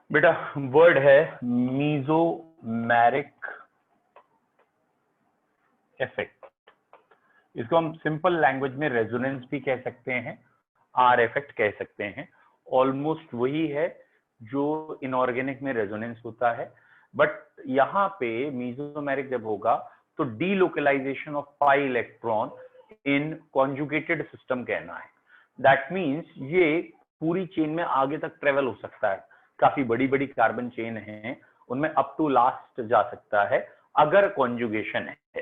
बेटा वर्ड है mesomeric effect. इसको हम सिंपल लैंग्वेज में रेजोनेंस भी कह सकते हैं, आर इफेक्ट कह सकते हैं। ऑलमोस्ट वही है जो इनऑर्गेनिक में रेजोनेंस होता है, बट यहाँ पे मीजोमेरिक जब होगा तो delocalisation of pi electron in conjugated system कहना है। दैट मीन्स ये पूरी चेन में आगे तक ट्रेवल हो सकता है। काफी बड़ी बड़ी कार्बन चेन है, उनमें अप टू लास्ट जा सकता है अगर कॉन्जुगेशन है।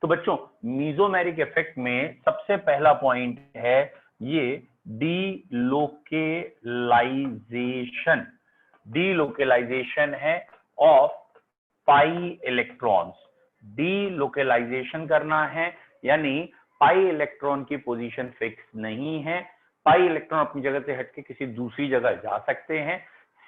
तो बच्चों मीजोमेरिक इफेक्ट में सबसे पहला पॉइंट है ये डीलोकेलाइजेशन। डीलोकेलाइजेशन है ऑफ पाई इलेक्ट्रॉन्स। डीलोकेलाइजेशन करना है यानी पाई इलेक्ट्रॉन की पोजीशन फिक्स नहीं है। पाई इलेक्ट्रॉन अपनी जगह से हटके किसी दूसरी जगह जा सकते हैं।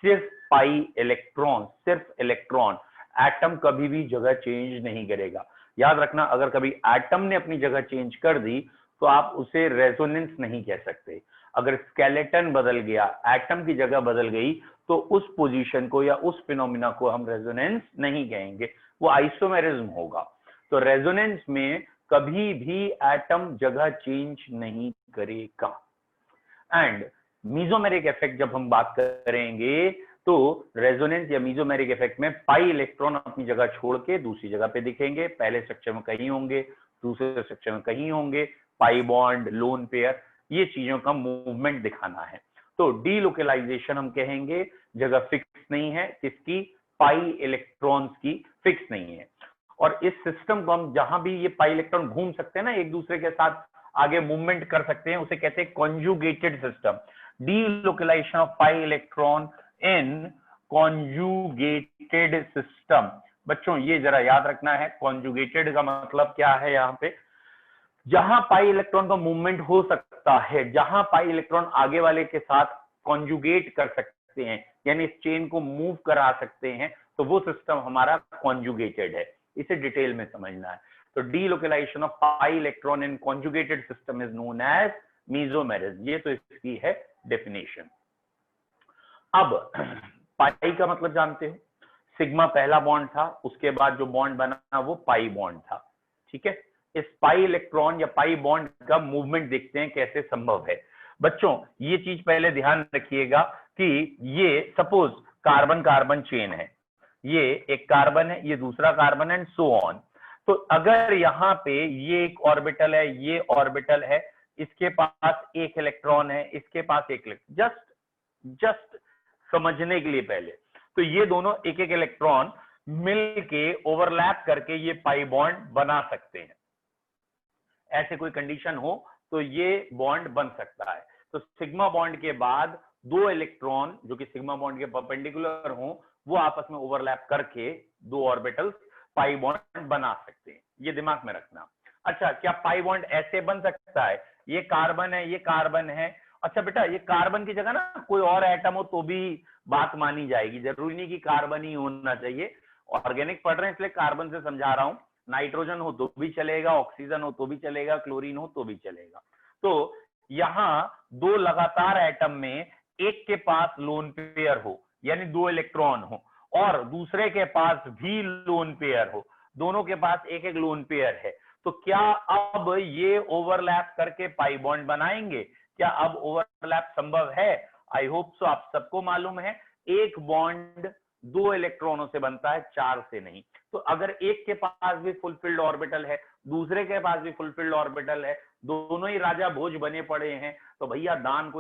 सिर्फ पाई इलेक्ट्रॉन, सिर्फ इलेक्ट्रॉन, एटम कभी भी जगह चेंज नहीं करेगा। याद रखना, अगर कभी एटम ने अपनी जगह चेंज कर दी तो आप उसे रेजोनेंस नहीं कह सकते। अगर स्केलेटन बदल गया, एटम की जगह बदल गई, तो उस पोजीशन को या उस फिनोमिना को हम रेजोनेंस नहीं कहेंगे, वो आइसोमेरिज्म होगा। तो रेजोनेंस में कभी भी एटम जगह चेंज नहीं करेगा। एंड मीजोमेरिक इफेक्ट जब हम बात करेंगे तो रेजोनेंस या मीजोमेरिक इफेक्ट में पाई इलेक्ट्रॉन अपनी जगह छोड़ के दूसरी जगह पे दिखेंगे। पहले स्ट्रक्चर में कहीं होंगे, दूसरे स्ट्रक्चर में कहीं होंगे। पाई बॉन्ड, लोन पेयर, ये चीजों का मूवमेंट दिखाना है। तो डीलोकलाइजेशन हम कहेंगे जगह फिक्स नहीं है, किसकी? पाई इलेक्ट्रॉन्स की फिक्स नहीं है। और इस सिस्टम को हम जहां भी ये पाई इलेक्ट्रॉन घूम सकते हैं ना, एक दूसरे के साथ आगे मूवमेंट कर सकते हैं, उसे कहते हैं conjugated system. Delocalisation of pi electron in conjugated system. बच्चों ये जरा याद रखना है, कॉन्जुगेटेड का मतलब क्या है। यहाँ पे जहां पाई इलेक्ट्रॉन का मूवमेंट हो सकता है, जहां पाई इलेक्ट्रॉन आगे वाले के साथ कॉन्जुगेट कर सकते हैं, यानी इस चेन को मूव करा सकते हैं, तो वो सिस्टम हमारा कॉन्जुगेटेड है। इसे डिटेल में समझना है। तो delocalisation of pi electron in conjugated system is known as mesomerism. ये तो इसकी है डेफिनेशन। अब पाई का मतलब जानते हो, सिग्मा पहला बॉन्ड था, उसके बाद जो बॉन्ड बना वो पाई बॉन्ड था। ठीक है, इस पाई इलेक्ट्रॉन या पाई बॉन्ड का मूवमेंट देखते हैं कैसे संभव है। बच्चों ये चीज पहले ध्यान रखिएगा कि ये सपोज कार्बन कार्बन चेन है, ये एक कार्बन है, ये दूसरा कार्बन एंड सो ऑन। तो अगर यहाँ पे ये एक ऑर्बिटल है, ये ऑर्बिटल है, इसके पास एक इलेक्ट्रॉन है, इसके पास एक इलेक्ट्रॉन, जस्ट समझने के लिए पहले, तो ये दोनों एक एक इलेक्ट्रॉन मिलके ओवरलैप करके ये पाई बॉन्ड बना सकते हैं। ऐसे कोई कंडीशन हो तो ये बॉन्ड बन सकता है। तो सिग्मा बॉन्ड के बाद दो इलेक्ट्रॉन जो कि सिग्मा बॉन्ड के परपेंडिकुलर हो, वो आपस में ओवरलैप करके दो ऑर्बिटल्स पाई बॉन्ड बना सकते हैं। ये दिमाग में रखना। अच्छा, क्या पाई बॉन्ड ऐसे बन सकता है? ये कार्बन है, ये कार्बन है। अच्छा बेटा, ये कार्बन की जगह ना कोई और एटम हो तो भी बात मानी जाएगी, जरूरी नहीं कि कार्बन ही होना चाहिए। ऑर्गेनिक पढ़ रहे हैं इसलिए कार्बन से समझा रहा हूं। नाइट्रोजन हो तो भी चलेगा, ऑक्सीजन हो तो भी चलेगा, क्लोरीन हो तो भी चलेगा। तो यहां दो लगातार एटम में एक के पास लोन पेयर हो, यानी दो इलेक्ट्रॉन हो, और दूसरे के पास भी लोन पेयर हो, दोनों के पास एक एक लोन पेयर है, तो क्या अब ये ओवरलैप करके पाई बॉन्ड बनाएंगे? क्या अब ओवरलैप संभव है? I hope so. आप सबको मालूम है एक बॉन्ड दो इलेक्ट्रॉनों से बनता है, चार से नहीं। तो अगर एक के पास भी फुलफिल्ड ऑर्बिटल है, दूसरे के पास भी फुलफिल्ड ऑर्बिटल है, दोनों ही राजा भोज बने पड़े हैं, तो भैया दान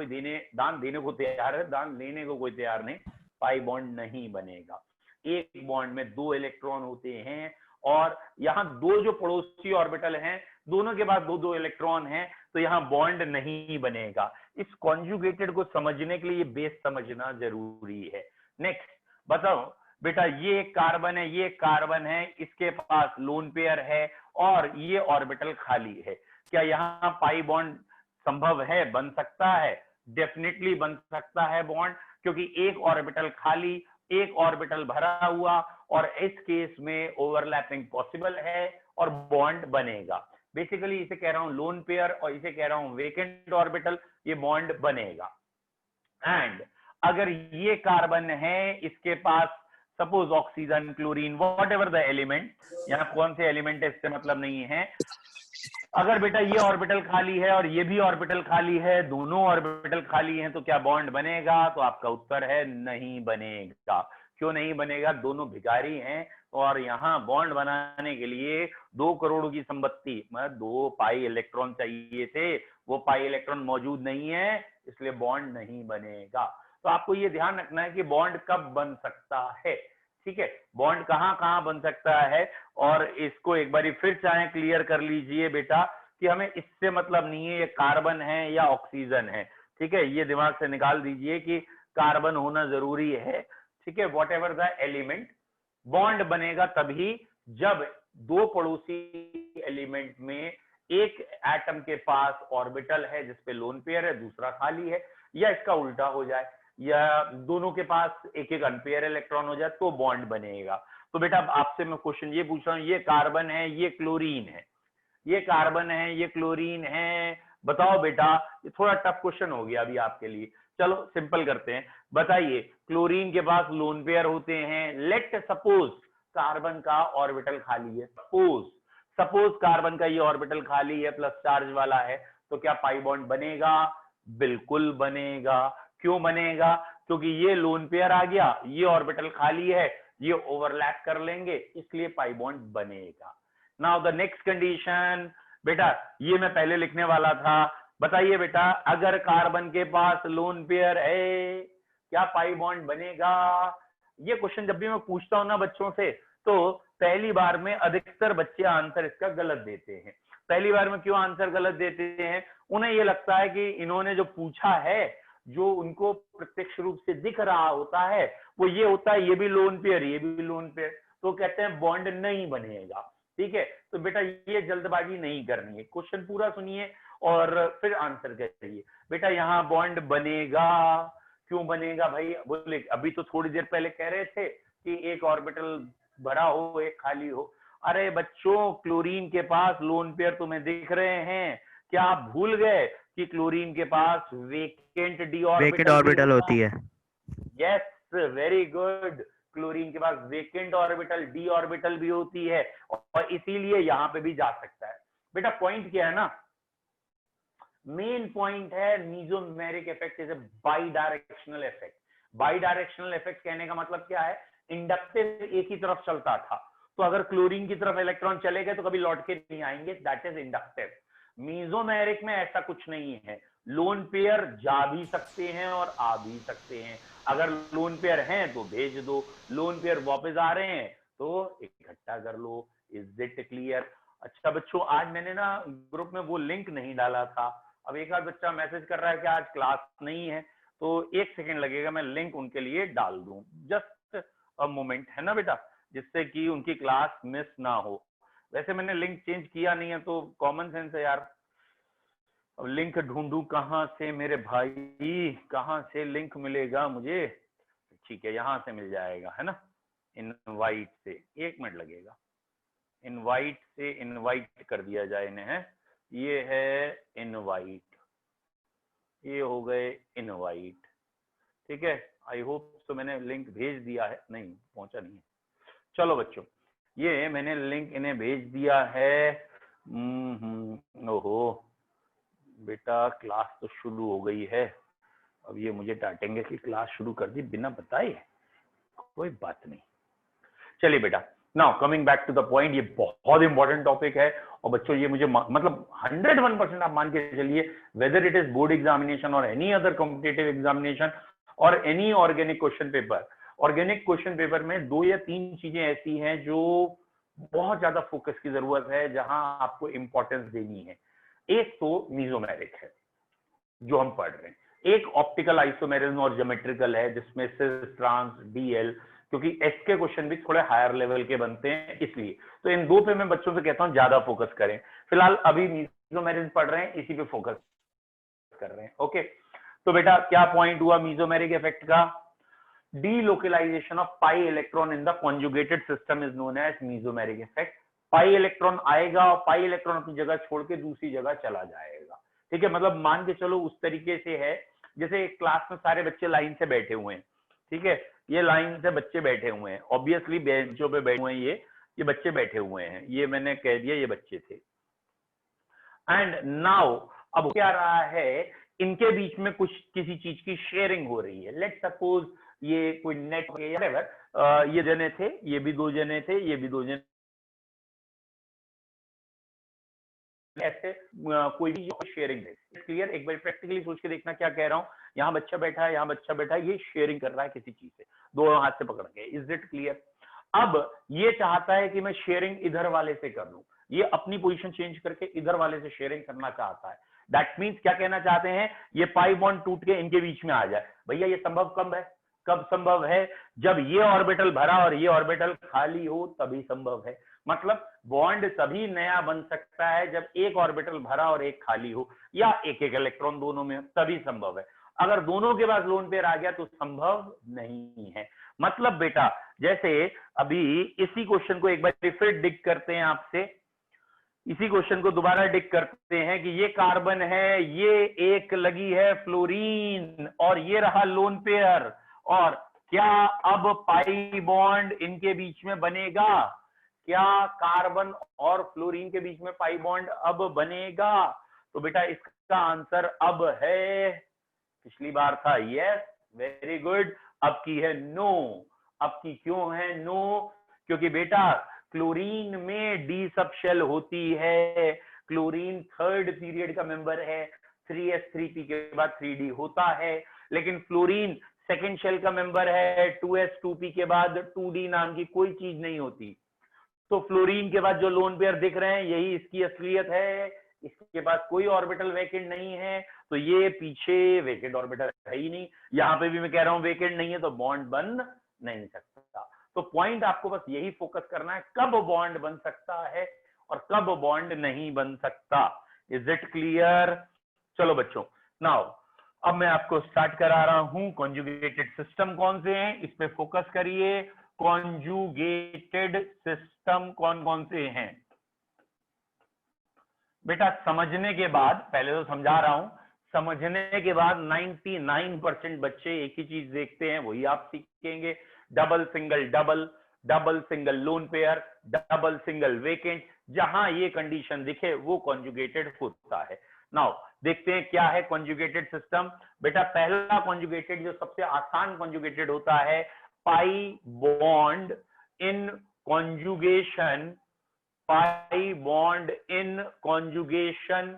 देने को तैयार है, दान लेने को कोई तैयार नहीं, पाई बॉन्ड नहीं बनेगा। एक बॉन्ड में दो इलेक्ट्रॉन होते हैं, और यहां दो जो पड़ोसी ऑर्बिटल हैं, दोनों के पास दो दो इलेक्ट्रॉन हैं, तो यहां बॉन्ड नहीं बनेगा। इस कॉन्जुगेटेड को समझने के लिए ये बेस समझना जरूरी है। नेक्स्ट बताओ बेटा, ये एक कार्बन है, ये कार्बन है, इसके पास लोन पेयर है और ये ऑर्बिटल खाली है। क्या यहाँ पाई बॉन्ड संभव है? बन सकता है, डेफिनेटली बन सकता है बॉन्ड, क्योंकि एक ऑर्बिटल खाली, एक ऑर्बिटल भरा हुआ, और इस केस में ओवरलैपिंग पॉसिबल है और बॉन्ड बनेगा। बेसिकली इसे कह रहा हूं लोन पेयर और इसे कह रहा हूं वेकेंट ऑर्बिटल, ये बॉन्ड बनेगा। एंड अगर ये कार्बन है, इसके पास suppose oxygen, chlorine, whatever the element, यहाँ कौन से एलिमेंट है इससे मतलब नहीं है। अगर बेटा ये ऑर्बिटल खाली है और ये भी ऑर्बिटल खाली है, दोनों ऑर्बिटल खाली हैं, तो क्या बॉन्ड बनेगा? तो आपका उत्तर है नहीं बनेगा। क्यों नहीं बनेगा? दोनों भिखारी हैं और यहाँ बॉन्ड बनाने के लिए 2 करोड़ की संपत्ति, मतलब 2 पाई इलेक्ट्रॉन चाहिए थे, वो पाई इलेक्ट्रॉन मौजूद नहीं है, इसलिए बॉन्ड नहीं बनेगा। तो आपको ये ध्यान रखना है कि बॉन्ड कब बन सकता है, ठीक है, बॉन्ड कहां कहां बन सकता है। और इसको एक बार फिर चाहे क्लियर कर लीजिए बेटा कि हमें इससे मतलब नहीं है ये कार्बन है या ऑक्सीजन है, ठीक है, ये दिमाग से निकाल दीजिए कि कार्बन होना जरूरी है, ठीक है, what ever the element. Bond बनेगा तभी जब 2 पड़ोसी एलिमेंट में एक एटम के पास ऑर्बिटल है जिसपे लोन पेयर है, दूसरा खाली है, या इसका उल्टा हो जाए, या दोनों के पास एक एक अनपेयर इलेक्ट्रॉन हो जाए, तो बॉन्ड बनेगा। तो बेटा आपसे मैं क्वेश्चन ये पूछ रहा हूं, ये कार्बन है, ये क्लोरीन है, ये कार्बन है, ये क्लोरीन है, बताओ बेटा, ये थोड़ा टफ क्वेश्चन हो गया अभी आपके लिए, चलो सिंपल करते हैं। बताइए, क्लोरीन के पास लोन पेयर होते हैं, लेट सपोज कार्बन का ऑर्बिटल खाली है, सपोज कार्बन का ये ऑर्बिटल खाली है, प्लस चार्ज वाला है, तो क्या पाई बॉन्ड बनेगा? बिल्कुल बनेगा। क्यों बनेगा? क्योंकि ये लोन पेयर आ गया, ये ऑर्बिटल खाली है, ये ओवरलैप कर लेंगे, इसलिए पाई बॉन्ड बनेगा। नाउ द नेक्स्ट कंडीशन, बेटा ये मैं पहले लिखने वाला था, बताइए बेटा, अगर कार्बन के पास लोन पेयर है, क्या पाई बॉन्ड बनेगा? ये क्वेश्चन जब भी मैं पूछता हूं ना बच्चों से, तो पहली बार में अधिकतर बच्चे आंसर इसका गलत देते हैं। पहली बार में क्यों आंसर गलत देते हैं? उन्हें ये लगता है कि इन्होंने जो पूछा है, जो उनको प्रत्यक्ष रूप से दिख रहा होता है, वो ये होता है, ये भी लोन पेयर, ये भी लोन पेयर, तो कहते हैं बॉन्ड नहीं बनेगा, ठीक है। तो बेटा ये जल्दबाजी नहीं करनी है, क्वेश्चन पूरा सुनिए और फिर आंसर करिए। बेटा यहाँ बॉन्ड बनेगा, क्यों बनेगा भाई? बोले अभी तो थोड़ी देर पहले कह रहे थे कि एक ऑर्बिटल भरा हो, एक खाली हो। अरे बच्चों, क्लोरीन के पास लोन पेयर तुम्हें दिख रहे हैं, क्या आप भूल गए कि क्लोरीन के पास वेकेंट डी ऑर्बिटल होती है? यस, वेरी गुड, क्लोरीन के पास वेकेंट ऑर्बिटल, डी ऑर्बिटल भी होती है, और इसीलिए यहां पे भी जा सकता है। बेटा पॉइंट क्या है ना, मेन पॉइंट है mesomeric effect is a by directional effect. By directional effect कहने का मतलब क्या है? इंडक्टिव एक ही तरफ चलता था, तो अगर क्लोरीन की तरफ इलेक्ट्रॉन चले गए तो कभी लौट के नहीं आएंगे, दैट इज इंडक्टिव। मीजोमेरिक में ऐसा कुछ नहीं है, लोन पेयर जा भी सकते हैं और आ भी सकते हैं। अगर लोन पेयर हैं तो भेज दो, लोन पेयर वापस आ रहे हैं तो इकट्ठा कर लो। Is it clear? अच्छा बच्चों, आज मैंने ना ग्रुप में वो लिंक नहीं डाला था, अब एक आध बच्चा मैसेज कर रहा है कि आज क्लास नहीं है, तो 1 सेकेंड लगेगा, मैं लिंक उनके लिए डाल दूं, जस्ट अ मोमेंट, है ना बेटा, जिससे कि उनकी क्लास मिस ना हो। वैसे मैंने लिंक चेंज किया नहीं है, तो कॉमन सेंस है यार, अब लिंक ढूंढूं कहां से मेरे भाई, कहां से लिंक मिलेगा मुझे? ठीक है, यहां से मिल जाएगा, है ना, इनवाइट से, 1 मिनट लगेगा, इनवाइट से इनवाइट कर दिया जाए इन्हें, है, ये है इनवाइट, ये हो गए इनवाइट, ठीक है। आई होप तो मैंने लिंक भेज दिया है, नहीं पहुंचा नहीं है, चलो बच्चों ये मैंने लिंक इन्हें भेज दिया है। ओहो बेटा, क्लास तो शुरू हो गई है, अब ये मुझे डांटेंगे कि क्लास शुरू कर दी बिना बताए, कोई बात नहीं, चलिए बेटा। Now coming back to the point, ये बहुत इंपॉर्टेंट टॉपिक है, और बच्चों ये मुझे मतलब 101% आप मान के चलिए, whether it is board examination और एनी अदर कॉम्पिटिटिव एग्जामिनेशन और any organic question paper, organic question paper में 2 या 3 चीजें ऐसी हैं जो बहुत ज्यादा फोकस की जरूरत है, जहां आपको इंपॉर्टेंस देनी है। एक तो मीजोमेरिक है जो हम पढ़ रहे हैं, एक ऑप्टिकल आइसोमेरिज्म और ज्योमेट्रिकल है जिसमें सिस, ट्रांस, डीएल, क्योंकि एस के क्वेश्चन भी थोड़े हायर लेवल के बनते हैं, इसलिए तो इन 2 पे मैं बच्चों से कहता हूं ज्यादा फोकस करें। फिलहाल अभी मीजोमेरिज्म पढ़ रहे हैं, इसी पे फोकस कर रहे हैं, ओके। तो बेटा क्या पॉइंट हुआ मीजोमेरिक इफेक्ट का? Delocalisation of pi electron in the conjugated system is known as mesomeric effect. Pi electron आएगा और पाई इलेक्ट्रॉन अपनी जगह छोड़ के दूसरी जगह चला जाएगा, ठीक है। मतलब मान के चलो उस तरीके से है जैसे एक क्लास में सारे बच्चे लाइन से बैठे हुए हैं, ठीक है, ये लाइन से बच्चे बैठे हुए हैं, ऑब्वियसली बेंचों पे बैठे हुए हैं, ये बच्चे बैठे हुए हैं, ये मैंने कह दिया ये बच्चे थे। एंड नाउ अब क्या रहा है, इनके बीच में कुछ किसी चीज की शेयरिंग हो रही है। लेट सपोज ये कोई नेट ये जने थे, ये भी 2 जने थे, ये भी 2 जने, ऐसे कोई भी शेयरिंग है। क्लियर? एक बार प्रैक्टिकली सोच के देखना क्या कह रहा हूँ। यहाँ बच्चा बैठा है, यहाँ बच्चा बैठा है, ये शेयरिंग कर रहा है किसी चीज से, दोनों हाथ से पकड़ के। Is it clear? अब ये चाहता है कि मैं शेयरिंग इधर वाले से कर लूं, ये अपनी पोजीशन चेंज करके इधर वाले से शेयरिंग करना चाहता है। दैट मीन्स क्या कहना चाहते हैं, ये पाई बॉन्ड टूट के इनके बीच में आ जाए। भैया ये संभव कब है? कब संभव है? जब ये ऑर्बिटल भरा और ये ऑर्बिटल खाली हो, तभी संभव है। मतलब बॉन्ड तभी नया बन सकता है जब एक ऑर्बिटल भरा और एक खाली हो, या एक एक इलेक्ट्रॉन दोनों में, तभी संभव है। अगर दोनों के पास लोन पेयर आ गया तो संभव नहीं है। मतलब बेटा जैसे अभी इसी क्वेश्चन को एक बार फिर डिग करते हैं आपसे, इसी क्वेश्चन को दोबारा डिग करते हैं कि ये कार्बन है, ये एक लगी है फ्लोरीन, और ये रहा लोन पेयर, और क्या अब पाई बॉन्ड इनके बीच में बनेगा? क्या कार्बन और फ्लोरीन के बीच में पाई बॉन्ड अब बनेगा? तो बेटा इसका आंसर अब है, पिछली बार था यस, वेरी गुड, अब की है नो। अब की क्यों है नो? क्योंकि बेटा क्लोरीन में डी सब शेल होती है, क्लोरीन थर्ड पीरियड का मेंबर है, 3s3p के बाद 3d होता है, लेकिन फ्लोरीन सेकंड शेल का मेंबर है, 2s2p के बाद 2d नाम की कोई चीज नहीं होती। तो फ्लोरीन के बाद जो लोन पेयर दिख रहे हैं यही इसकी असलियत है, इसके पास कोई ऑर्बिटल वेकेंट नहीं है, तो ये पीछे वेकेंट ऑर्बिटल है ही नहीं, यहाँ पे भी मैं कह रहा हूं वेकेंट नहीं है, तो बॉन्ड बन नहीं सकता। तो पॉइंट आपको बस यही फोकस करना है, कब बॉन्ड बन सकता है और कब बॉन्ड नहीं बन सकता। Is it clear? चलो बच्चों, नाउ अब मैं आपको स्टार्ट करा रहा हूं। कॉन्जुगेटेड सिस्टम कौन से हैं इस पे फोकस करिए। कॉन्जुगेटेड सिस्टम कौन कौन से हैं बेटा? समझने के बाद, पहले तो समझा रहा हूं, समझने के बाद 99% बच्चे एक ही चीज देखते हैं, वही आप सीखेंगे। Double single double, double single lone pair, double single vacant, जहां ये कंडीशन दिखे वो कॉन्जुगेटेड होता है। नाउ देखते हैं क्या है कॉन्जुगेटेड सिस्टम। बेटा पहला कॉन्जुगेटेड, जो सबसे आसान कॉन्जुगेटेड होता है, pi bond in conjugation, pi bond in conjugation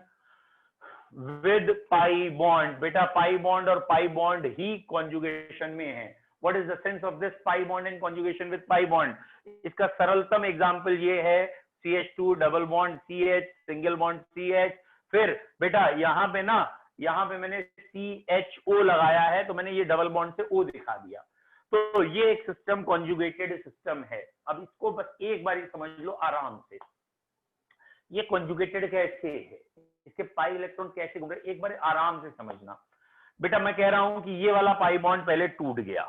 with pi bond. बेटा पाई बॉन्ड और पाई बॉन्ड ही कॉन्जुगेशन में है। What is the sense of this pi bond in conjugation with pi bond? इसका सरलतम एग्जांपल ये है, CH2 double bond CH, single bond CH, फिर बेटा यहाँ पे ना, यहाँ पे मैंने CHO लगाया है, तो मैंने ये डबल बॉन्ड से O दिखा दिया। तो ये एक सिस्टम कॉन्जुगेटेड सिस्टम है। अब इसको बस एक बार समझ लो आराम से, ये कॉन्जुगेटेड कैसे है, इसके पाई इलेक्ट्रॉन कैसे घूम रहे, एक बार आराम से समझना। बेटा मैं कह रहा हूं कि ये वाला पाई बॉन्ड पहले टूट गया,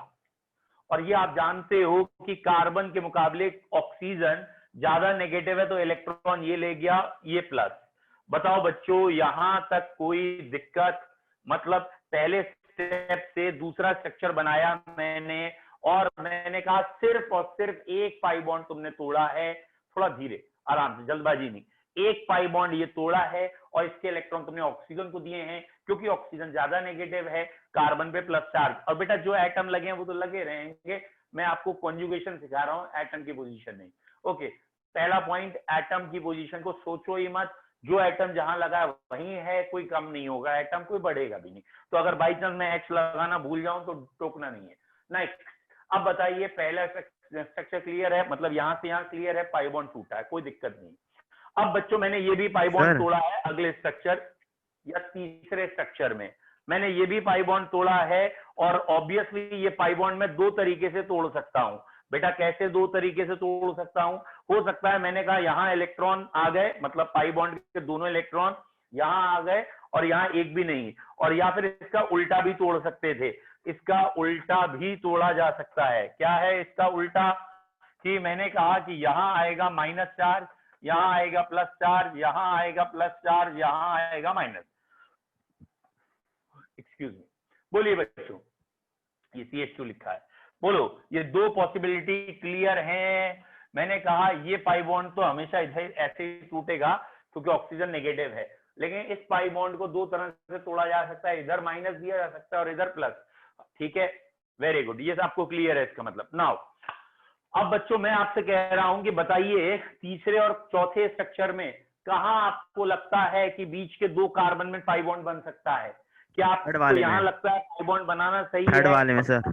और ये आप जानते हो कि कार्बन के मुकाबले ऑक्सीजन ज्यादा नेगेटिव है, तो इलेक्ट्रॉन ये ले गया, ये प्लस। बताओ बच्चों यहां तक कोई दिक्कत? मतलब पहले स्टेप से दूसरा स्ट्रक्चर बनाया मैंने, और मैंने कहा सिर्फ और सिर्फ एक पाई बॉन्ड तुमने तोड़ा है, थोड़ा धीरे आराम से, जल्दबाजी नहीं, एक पाई बॉन्ड ये तोड़ा है, और इसके इलेक्ट्रॉन तुमने ऑक्सीजन को दिए हैं, क्योंकि ऑक्सीजन ज्यादा नेगेटिव है, कार्बन पे प्लस चार्ज। और बेटा जो एटम लगे हैं वो तो लगे रहेंगे, मैं आपको कॉन्जुगेशन सिखा रहा हूं, एटम की पोजीशन नहीं। ओके, पहला पॉइंट, एटम की पोजीशन को सोचो ही मत, जो एटम जहां लगा है वहीं है, कोई कम नहीं होगा एटम, कोई बढ़ेगा भी नहीं। तो अगर बाई चांस मैं H लगाना भूल जाऊं तो टोकना नहीं है। नेक्स्ट, अब बताइए पहला स्ट्रक्चर क्लियर है, मतलब यहां से यहां क्लियर है, पाई बॉन्ड टूटा है, कोई दिक्कत नहीं। अब बच्चों मैंने ये भी पाई बॉन्ड तोड़ा है अगले स्ट्रक्चर या तीसरे स्ट्रक्चर में, मैंने ये भी पाई बॉन्ड तोड़ा है, और ऑब्वियसली ये पाई बॉन्ड मैं दो तरीके से तोड़ सकता हूं। बेटा कैसे दो तरीके से तोड़ सकता हूं? हो सकता है मैंने कहा यहां इलेक्ट्रॉन आ गए, मतलब पाई बॉन्ड के दोनों इलेक्ट्रॉन यहां आ गए और यहां एक भी नहीं, और या फिर इसका उल्टा भी तोड़ सकते थे, इसका उल्टा भी तोड़ा जा सकता है। क्या है इसका उल्टा? कि मैंने कहा कि यहां आएगा माइनस चार्ज, यहां आएगा प्लस चार्ज, यहां आएगा प्लस चार्ज, यहां आएगा माइनस, एक्सक्यूज मी, बोलिए बच्चों, ये CH2 लिखा है, बोलो ये दो पॉसिबिलिटी क्लियर हैं। मैंने कहा ये पाई बॉन्ड तो हमेशा इधर ऐसे ही टूटेगा क्योंकि ऑक्सीजन नेगेटिव है, लेकिन इस पाई बॉन्ड को दो तरह से तोड़ा जा सकता है, इधर माइनस दिया जा सकता है और इधर प्लस। ठीक है, वेरी गुड, ये आपको क्लियर है इसका मतलब। नाउ अब बच्चों मैं आपसे कह रहा हूं कि बताइए तीसरे और चौथे स्ट्रक्चर में कहां आपको लगता है कि बीच के दो कार्बन में पाई बॉन्ड बन सकता है? क्या आपको यहां लगता है पाई बॉन्ड बनाना सही है? थर्ड वाले में सर।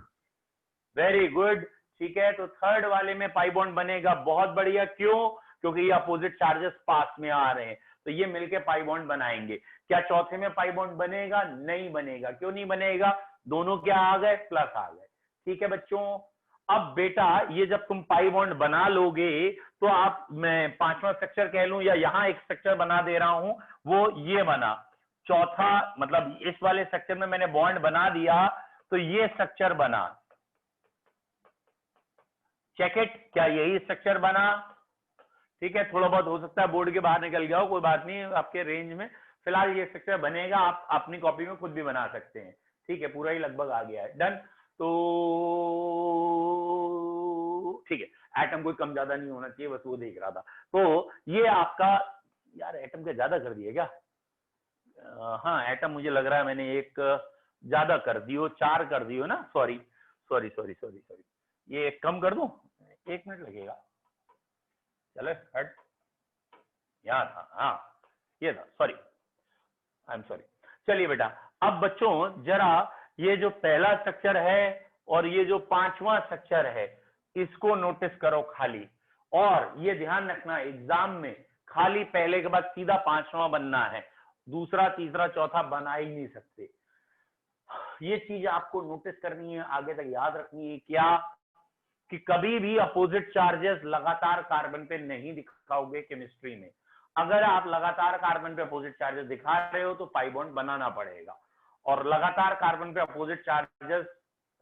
वेरी गुड, ठीक है, तो थर्ड वाले में पाई बॉन्ड बनेगा, बहुत बढ़िया। क्यों? क्योंकि ये अपोजिट चार्जेस पास में आ रहे हैं, तो ये मिलके पाई बॉन्ड बनाएंगे। क्या चौथे में पाई बॉन्ड बनेगा? नहीं बनेगा। क्यों नहीं बनेगा? दोनों क्या आ गए? प्लस आ गए। ठीक है बच्चों, अब बेटा ये जब तुम पाई बॉन्ड बना लोगे तो आप, मैं पांचवा स्ट्रक्चर कह लूं या यहां एक स्ट्रक्चर बना दे रहा हूं, वो ये बना चौथा, मतलब इस वाले स्ट्रक्चर में मैंने बॉन्ड बना दिया तो ये स्ट्रक्चर बना। चेक इट, क्या यही स्ट्रक्चर बना? ठीक है, थोड़ा बहुत हो सकता है बोर्ड के बाहर निकल गया हो, कोई बात नहीं, आपके रेंज में फिलहाल ये स्ट्रक्चर बनेगा, आप अपनी कॉपी में खुद भी बना सकते हैं। ठीक है, पूरा ही लगभग आ गया है, डन। तो ठीक है, एटम कोई कम ज्यादा नहीं होना चाहिए, बस वो देख रहा था। तो ये आपका, यार एटम का ज्यादा कर दिया क्या? हाँ एटम मुझे लग रहा है मैंने एक ज्यादा कर दियो, 4 कर दियो ना, sorry sorry sorry sorry sorry, ये एक कम कर दूं? 1 मिनट लगेगा, चले हट, यहाँ था, हाँ ये था, सॉरी आई एम सॉरी। चलिए बेटा, अब बच्चों जरा ये जो पहला स्ट्रक्चर है और ये जो पांचवा स्ट्रक्चर है इसको नोटिस करो खाली, और ये ध्यान रखना एग्जाम में खाली पहले के बाद सीधा पांचवा बनना है, दूसरा तीसरा चौथा बना ही नहीं सकते। ये चीज आपको नोटिस करनी है, आगे तक याद रखनी है, क्या कि कभी भी अपोजिट चार्जेस लगातार कार्बन पे नहीं दिखाओगे केमिस्ट्री में। अगर आप लगातार कार्बन पे अपोजिट चार्जेस दिखा रहे हो तो पाई बॉन्ड बनाना पड़ेगा, और लगातार कार्बन पे opposite charges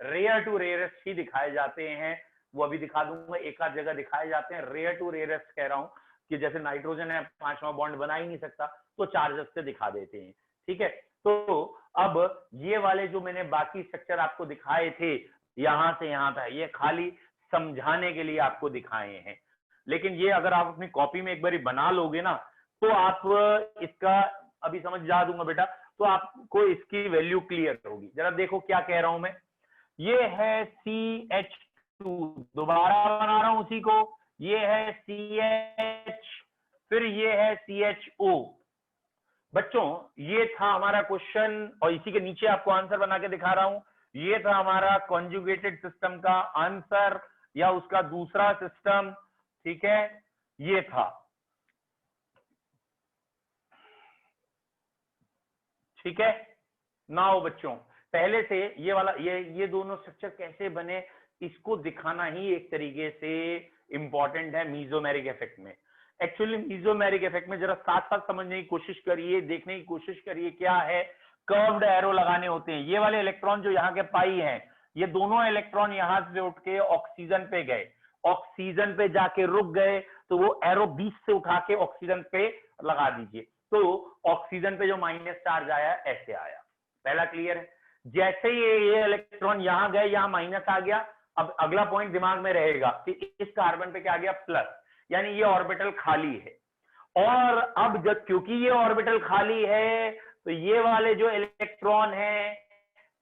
rare to rarest ही दिखाए जाते हैं, वो अभी दिखा दूंगा, एक आध जगह दिखाए जाते हैं, रेयर टू रेयरेस्ट कह रहा हूं कि जैसे नाइट्रोजन है पांचवा बॉन्ड बना ही नहीं सकता तो चार्जेस से दिखा देते हैं। ठीक है, तो अब ये वाले जो मैंने बाकी स्ट्रक्चर आपको दिखाए थे यहां से यहां था, ये खाली समझाने के लिए आपको दिखाए हैं, लेकिन ये अगर आप अपनी कॉपी में एक बार बना लोगे ना तो आप इसका, अभी समझ जा दूंगा बेटा, तो आपको इसकी वैल्यू क्लियर होगी। जरा देखो क्या कह रहा हूं मैं, ये है CH2, दोबारा बना रहा हूं उसी को, ये है CH, फिर ये है CHO। बच्चों ये था हमारा क्वेश्चन और इसी के नीचे आपको आंसर बना के दिखा रहा हूं, ये था हमारा कॉन्जुगेटेड सिस्टम का आंसर या उसका दूसरा सिस्टम। ठीक है, ये था, ठीक है। नाउ बच्चों पहले से ये वाला, ये दोनों स्ट्रक्चर कैसे बने इसको दिखाना ही एक तरीके से इंपॉर्टेंट है मीजोमेरिक इफेक्ट में। एक्चुअली मीजोमेरिक इफेक्ट में जरा साथ साथ समझने की कोशिश करिए, देखने की कोशिश करिए क्या है, कर्व्ड एरो लगाने होते हैं। ये वाले इलेक्ट्रॉन जो यहाँ के पाई हैं, ये दोनों इलेक्ट्रॉन यहां से उठ के ऑक्सीजन पे गए, ऑक्सीजन पे जाके रुक गए, तो वो एरो बीच से उठा के ऑक्सीजन पे लगा दीजिए, तो ऑक्सीजन पे जो माइनस चार्ज आया ऐसे आया। पहला क्लियर है? जैसे ही ये इलेक्ट्रॉन यहां गए, यहां माइनस आ गया, अब अगला पॉइंट दिमाग में रहेगा कि इस कार्बन पे क्या आ गया? प्लस, यानी ये ऑर्बिटल खाली है। और अब जब क्योंकि ये ऑर्बिटल खाली है तो ये वाले जो इलेक्ट्रॉन हैं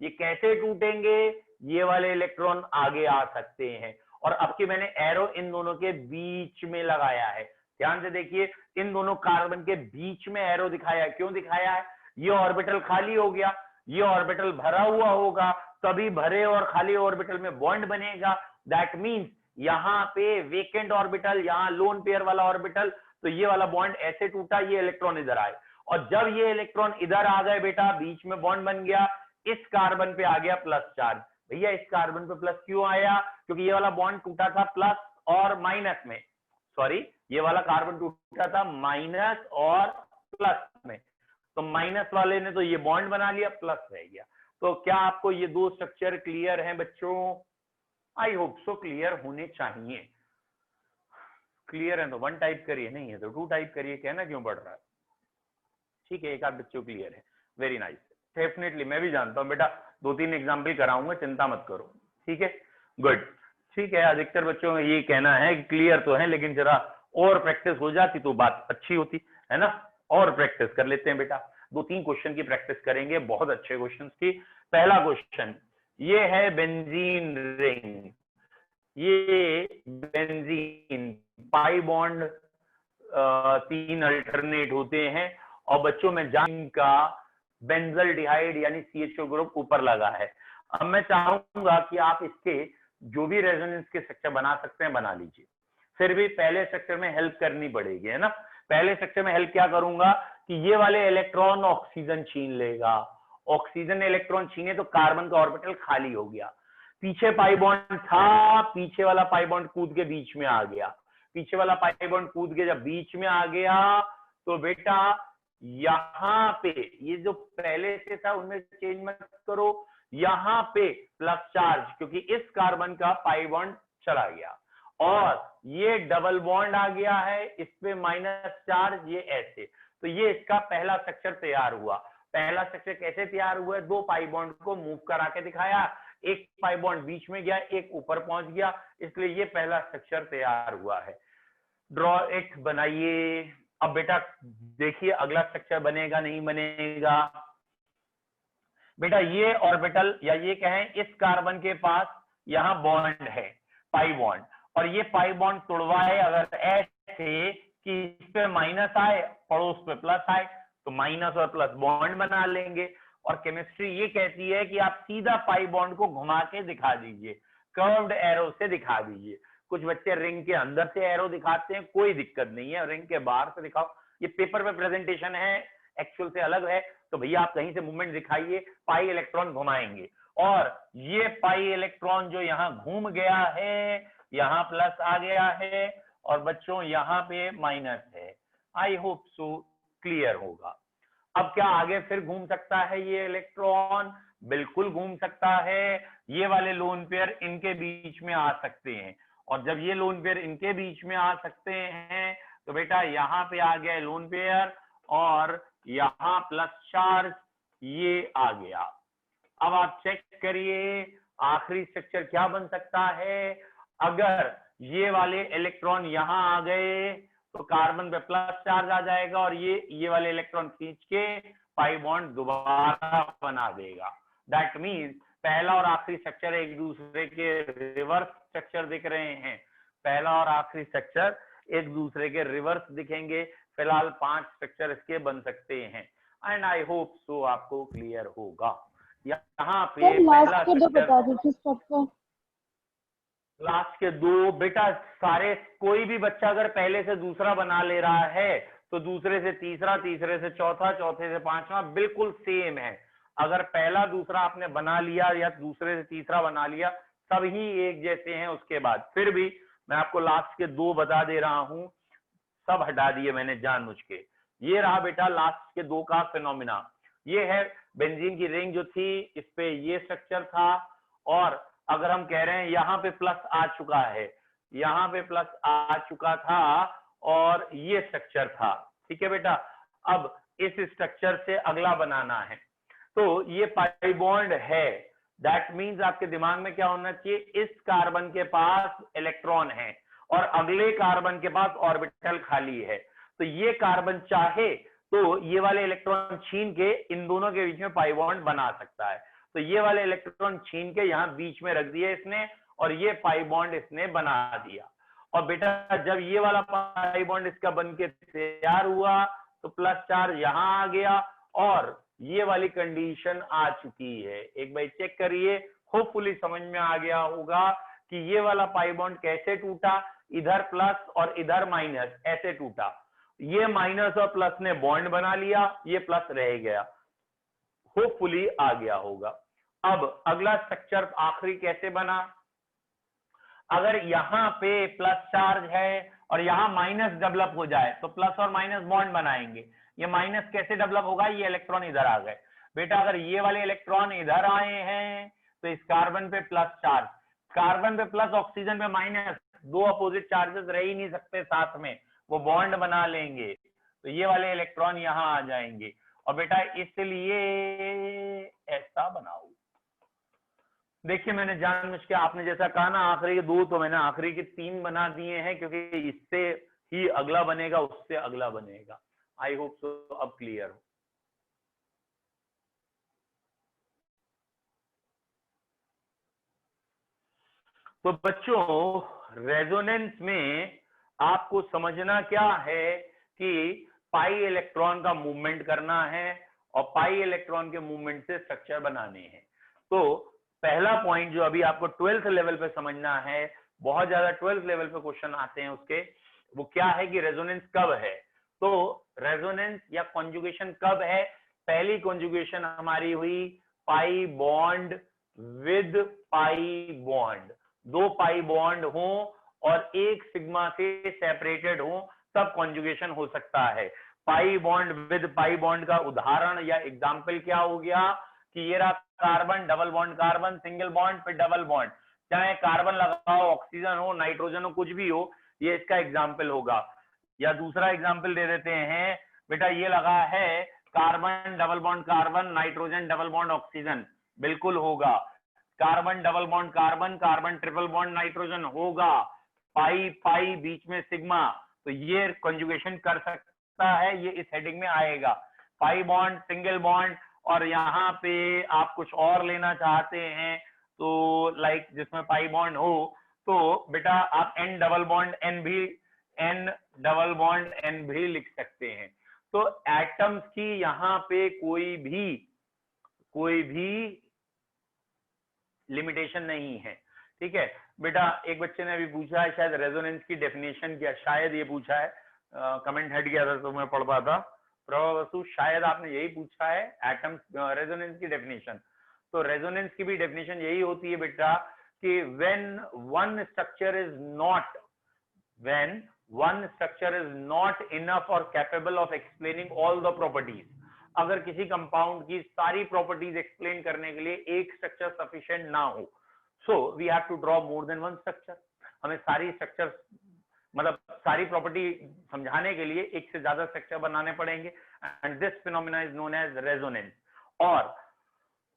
ये कैसे टूटेंगे? ये वाले इलेक्ट्रॉन आगे आ सकते हैं, और अब की मैंने एरो इन दोनों के बीच में लगाया है, ध्यान से देखिए, इन दोनों कार्बन के बीच में एरो दिखाया है। क्यों दिखाया है? ये ऑर्बिटल खाली हो गया, ये ऑर्बिटल भरा हुआ होगा, तभी भरे और खाली ऑर्बिटल में बॉन्ड बनेगा। दैट मींस यहां पे वेकेंट ऑर्बिटल, यहां लोन पेयर वाला ऑर्बिटल, तो ये वाला बॉन्ड ऐसे टूटा, ये इलेक्ट्रॉन इधर आए, और जब ये इलेक्ट्रॉन इधर आ गए बेटा, बीच में बॉन्ड बन गया, इस कार्बन पे आ गया प्लस चार्ज। भैया इस कार्बन पे प्लस क्यों आया? क्योंकि ये वाला बॉन्ड टूटा था प्लस और माइनस में, सॉरी ये वाला कार्बन टूटा था माइनस और प्लस में, तो माइनस वाले ने तो ये बॉन्ड बना लिया, प्लस रह गया। तो क्या आपको ये दो स्ट्रक्चर क्लियर हैं बच्चों? आई होप सो क्लियर होने चाहिए। क्लियर है तो 1 टाइप करिए, नहीं है तो 2 टाइप करिए, कहना क्यों पड़ रहा है? ठीक है, एक आध बच्चों क्लियर है, वेरी नाइस, डेफिनेटली मैं भी जानता हूं बेटा, 2-3 एग्जाम्पल कराऊंगा, चिंता मत करो, ठीक है। गुड, ठीक है। अधिकतर बच्चों का ये कहना है कि क्लियर तो है, लेकिन जरा और प्रैक्टिस हो जाती तो बात अच्छी होती है ना। और प्रैक्टिस कर लेते हैं बेटा, 2-3 क्वेश्चन की प्रैक्टिस करेंगे, बहुत अच्छे क्वेश्चन की। पहला क्वेश्चन ये है बेंजीन रिंग, ये बेंजीन पाई बॉन्ड 3 अल्टरनेट होते हैं, और बच्चों में जान का बेंजल्डिहाइड यानी CHO ग्रुप ऊपर लगा है। अब मैं चाहूंगा कि आप इसके जो भी रेजोनेंस के स्ट्रक्चर बना सकते हैं बना लीजिए, फिर भी पहले स्ट्रक्चर में हेल्प करनी पड़ेगी, है ना। पहले स्ट्रक्चर में हेल्प क्या करूंगा कि ये वाले इलेक्ट्रॉन ऑक्सीजन छीन लेगा, ऑक्सीजन इलेक्ट्रॉन छीने तो कार्बन का ऑर्बिटल खाली हो गया, पीछे पाई बॉन्ड था, पीछे वाला पाई बॉन्ड कूद के बीच में आ गया, पीछे वाला पाई बॉन्ड कूद के जब बीच में आ गया तो बेटा यहां पे ये जो पहले से था उनमें चेंज मत करो, यहां पे प्लस चार्ज, क्योंकि इस कार्बन का पाई बॉन्ड चला गया, और ये डबल बॉन्ड आ गया है, इस पे माइनस चार्ज, ये ऐसे, तो ये इसका पहला स्ट्रक्चर तैयार हुआ। पहला स्ट्रक्चर कैसे तैयार हुआ है, 2 पाई बॉन्ड को मूव करा के दिखाया, एक पाई बॉन्ड बीच में गया, एक ऊपर पहुंच गया, इसलिए ये पहला स्ट्रक्चर तैयार हुआ है। ड्रॉ इट बनाइए। अब बेटा देखिए अगला स्ट्रक्चर बनेगा नहीं बनेगा। बेटा ये ऑर्बिटल या ये कहें इस कार्बन के पास यहां बॉन्ड है, पाई बॉन्ड, और ये पाई बॉन्ड तोड़वाए अगर ऐसे कि इस पे माइनस आए पड़ोस पे प्लस आए, तो माइनस और प्लस बॉन्ड बना लेंगे। और केमिस्ट्री ये कहती है कि आप सीधा पाई बॉन्ड को घुमा के दिखा दीजिए, कर्व्ड एरो से दिखा दीजिए। कुछ बच्चे रिंग के अंदर से एरो दिखाते हैं, कोई दिक्कत नहीं है, रिंग के बाहर से दिखाओ, ये पेपर पे प्रेजेंटेशन है, एक्चुअल से अलग है, तो भैया आप कहीं से मूवमेंट दिखाइए, पाई इलेक्ट्रॉन घुमाएंगे, और ये पाई इलेक्ट्रॉन जो यहाँ घूम गया है, यहाँ प्लस आ गया है, और बच्चों यहाँ पे माइनस है। आई होप सो क्लियर होगा। अब क्या आगे फिर घूम सकता है ये इलेक्ट्रॉन? बिल्कुल घूम सकता है। ये वाले लोन पेयर इनके बीच में आ सकते हैं, और जब ये लोन पेयर इनके बीच में आ सकते हैं तो बेटा यहाँ पे आ गया लोन पेयर, और यहाँ प्लस चार्ज ये आ गया। अब आप चेक करिए आखिरी स्ट्रक्चर क्या बन सकता है। अगर ये वाले इलेक्ट्रॉन यहाँ आ गए तो कार्बन पे प्लस चार्ज आ जाएगा, और ये वाले इलेक्ट्रॉन खींच के पाई बॉन्ड दोबारा बना देगा। दैट मीन्स पहला और आखिरी स्ट्रक्चर एक दूसरे के रिवर्स स्ट्रक्चर दिख रहे हैं, पहला और आखिरी स्ट्रक्चर एक दूसरे के रिवर्स दिखेंगे। फिलहाल 5 स्ट्रक्चर इसके बन सकते हैं, एंड आई होप सो आपको क्लियर होगा। यहाँ पे पहला स्ट्रक्चर, लास्ट के 2 बेटा सारे, कोई भी बच्चा अगर पहले से दूसरा बना ले रहा है तो दूसरे से तीसरा, तीसरे से चौथा, चौथे से पांचवा बिल्कुल सेम है। अगर पहला दूसरा आपने बना लिया या दूसरे से तीसरा बना लिया, सब ही एक जैसे हैं। उसके बाद फिर भी मैं आपको लास्ट के 2 बता दे रहा हूं, सब हटा दिए मैंने जानबूझ के। ये रहा बेटा लास्ट के 2 का फिनोमिना। ये है बेंजीन की रिंग जो थी, इस पे ये स्ट्रक्चर था, और अगर हम कह रहे हैं यहाँ पे प्लस आ चुका है, यहाँ पे प्लस आ चुका था, और ये स्ट्रक्चर था, ठीक है बेटा। अब इस स्ट्रक्चर से अगला बनाना है, तो ये पाई बॉन्ड है, दैट मीन्स आपके दिमाग में क्या होना चाहिए, इस कार्बन के पास इलेक्ट्रॉन है और अगले कार्बन के पास ऑर्बिटल खाली है, तो ये कार्बन चाहे तो ये वाले इलेक्ट्रॉन छीन के इन दोनों के बीच में पाई बॉन्ड बना सकता है। तो ये वाले इलेक्ट्रॉन छीन के यहाँ बीच में रख दिया इसने, और ये पाई बॉन्ड इसने बना दिया। और बेटा जब ये वाला पाई बॉन्ड इसका बन के तैयार हुआ तो प्लस चार्ज यहाँ आ गया, और ये वाली कंडीशन आ चुकी है। एक बार चेक करिए, होपफुली समझ में आ गया होगा कि ये वाला पाई बॉन्ड कैसे टूटा, इधर प्लस और इधर माइनस, ऐसे टूटा। ये माइनस और प्लस ने बॉन्ड बना लिया, ये प्लस रह गया, होपफुली आ गया होगा। अब अगला स्ट्रक्चर आखिरी कैसे बना, अगर यहाँ पे प्लस चार्ज है और यहाँ माइनस डेवलप हो जाए तो प्लस और माइनस बॉन्ड बनाएंगे। ये माइनस कैसे डेवलप होगा, ये इलेक्ट्रॉन इधर आ गए बेटा, अगर ये वाले इलेक्ट्रॉन इधर आए हैं तो इस कार्बन पे प्लस चार्ज, कार्बन पे प्लस ऑक्सीजन पे माइनस, 2 अपोजिट चार्जेस रह ही नहीं सकते साथ में, वो बॉन्ड बना लेंगे, तो ये वाले इलेक्ट्रॉन यहाँ आ जाएंगे। और बेटा इसलिए ऐसा बनाओ, देखिए मैंने जानबूझ के आपने जैसा कहा ना आखिरी के 2, तो मैंने आखिरी के 3 बना दिए हैं, क्योंकि इससे ही अगला बनेगा, उससे अगला बनेगा। आई होप सो अब क्लियर हो। तो बच्चों रेजोनेंस में आपको समझना क्या है कि पाई इलेक्ट्रॉन का मूवमेंट करना है और पाई इलेक्ट्रॉन के मूवमेंट से स्ट्रक्चर बनाने हैं। तो पहला पॉइंट जो अभी आपको 12th लेवल पे समझना है, बहुत ज्यादा 12th लेवल पे क्वेश्चन आते हैं उसके, वो क्या है कि रेजोनेंस कब है। तो रेजोनेंस या कॉन्जुगेशन कब है? पहली कॉन्जुगेशन हमारी हुई पाई bond with pi bond, 2 pi bond हो और एक सिग्मा से सेपरेटेड हो, तब कॉन्जुगेशन हो सकता है। Pi bond with pi bond का उदाहरण या एग्जाम्पल क्या हो गया कि ये रहा carbon, double bond carbon, single bond, फिर डबल बॉन्ड, चाहे कार्बन लगाओ, ऑक्सीजन हो, नाइट्रोजन हो, कुछ भी हो, ये इसका एग्जाम्पल होगा। या दूसरा एग्जाम्पल दे देते हैं, बेटा ये लगा है carbon double bond carbon, nitrogen double bond oxygen, बिल्कुल होगा। Carbon double bond carbon, carbon triple bond nitrogen होगा। पाई पाई बीच में सिग्मा, तो ये कंजुगेशन कर सकता है, ये इस हेडिंग में आएगा। पाई बॉन्ड, सिंगल बॉन्ड, और यहाँ पे आप कुछ और लेना चाहते हैं तो लाइक जिसमें पाई बॉन्ड हो, तो बेटा आप एन डबल बॉन्ड एन भी, एन डबल बॉन्ड एन भी लिख सकते हैं। तो एटम्स की यहाँ पे कोई भी लिमिटेशन नहीं है, ठीक है बेटा। एक बच्चे ने अभी पूछा है शायद रेजोनेंस की डेफिनेशन क्या, शायद ये पूछा है, कमेंट हट गया था तो मैं पढ़ पाता। प्रभा वसु शायद आपने यही पूछा है, एटम्स रेजोनेंस की डेफिनेशन। तो रेजोनेंस की भी डेफिनेशन यही होती है बेटा कि when one structure is not enough or capable of explaining all the properties, अगर किसी कंपाउंड की सारी प्रॉपर्टीज एक्सप्लेन करने के लिए एक स्ट्रक्चर सफिशिएंट ना हो, so we have to draw more than one structure. हमें सारी स्ट्रक्चर मतलब सारी प्रॉपर्टी समझाने के लिए एक से ज्यादा स्ट्रक्चर बनाने पड़ेंगे, and this phenomena is known as resonance. और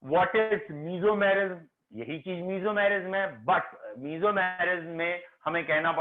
व्हाट इज मीजोमेरिज्म? यही चीज मीजोमेरिज्म है, बट मीजोमेरिज्म में हमें कहना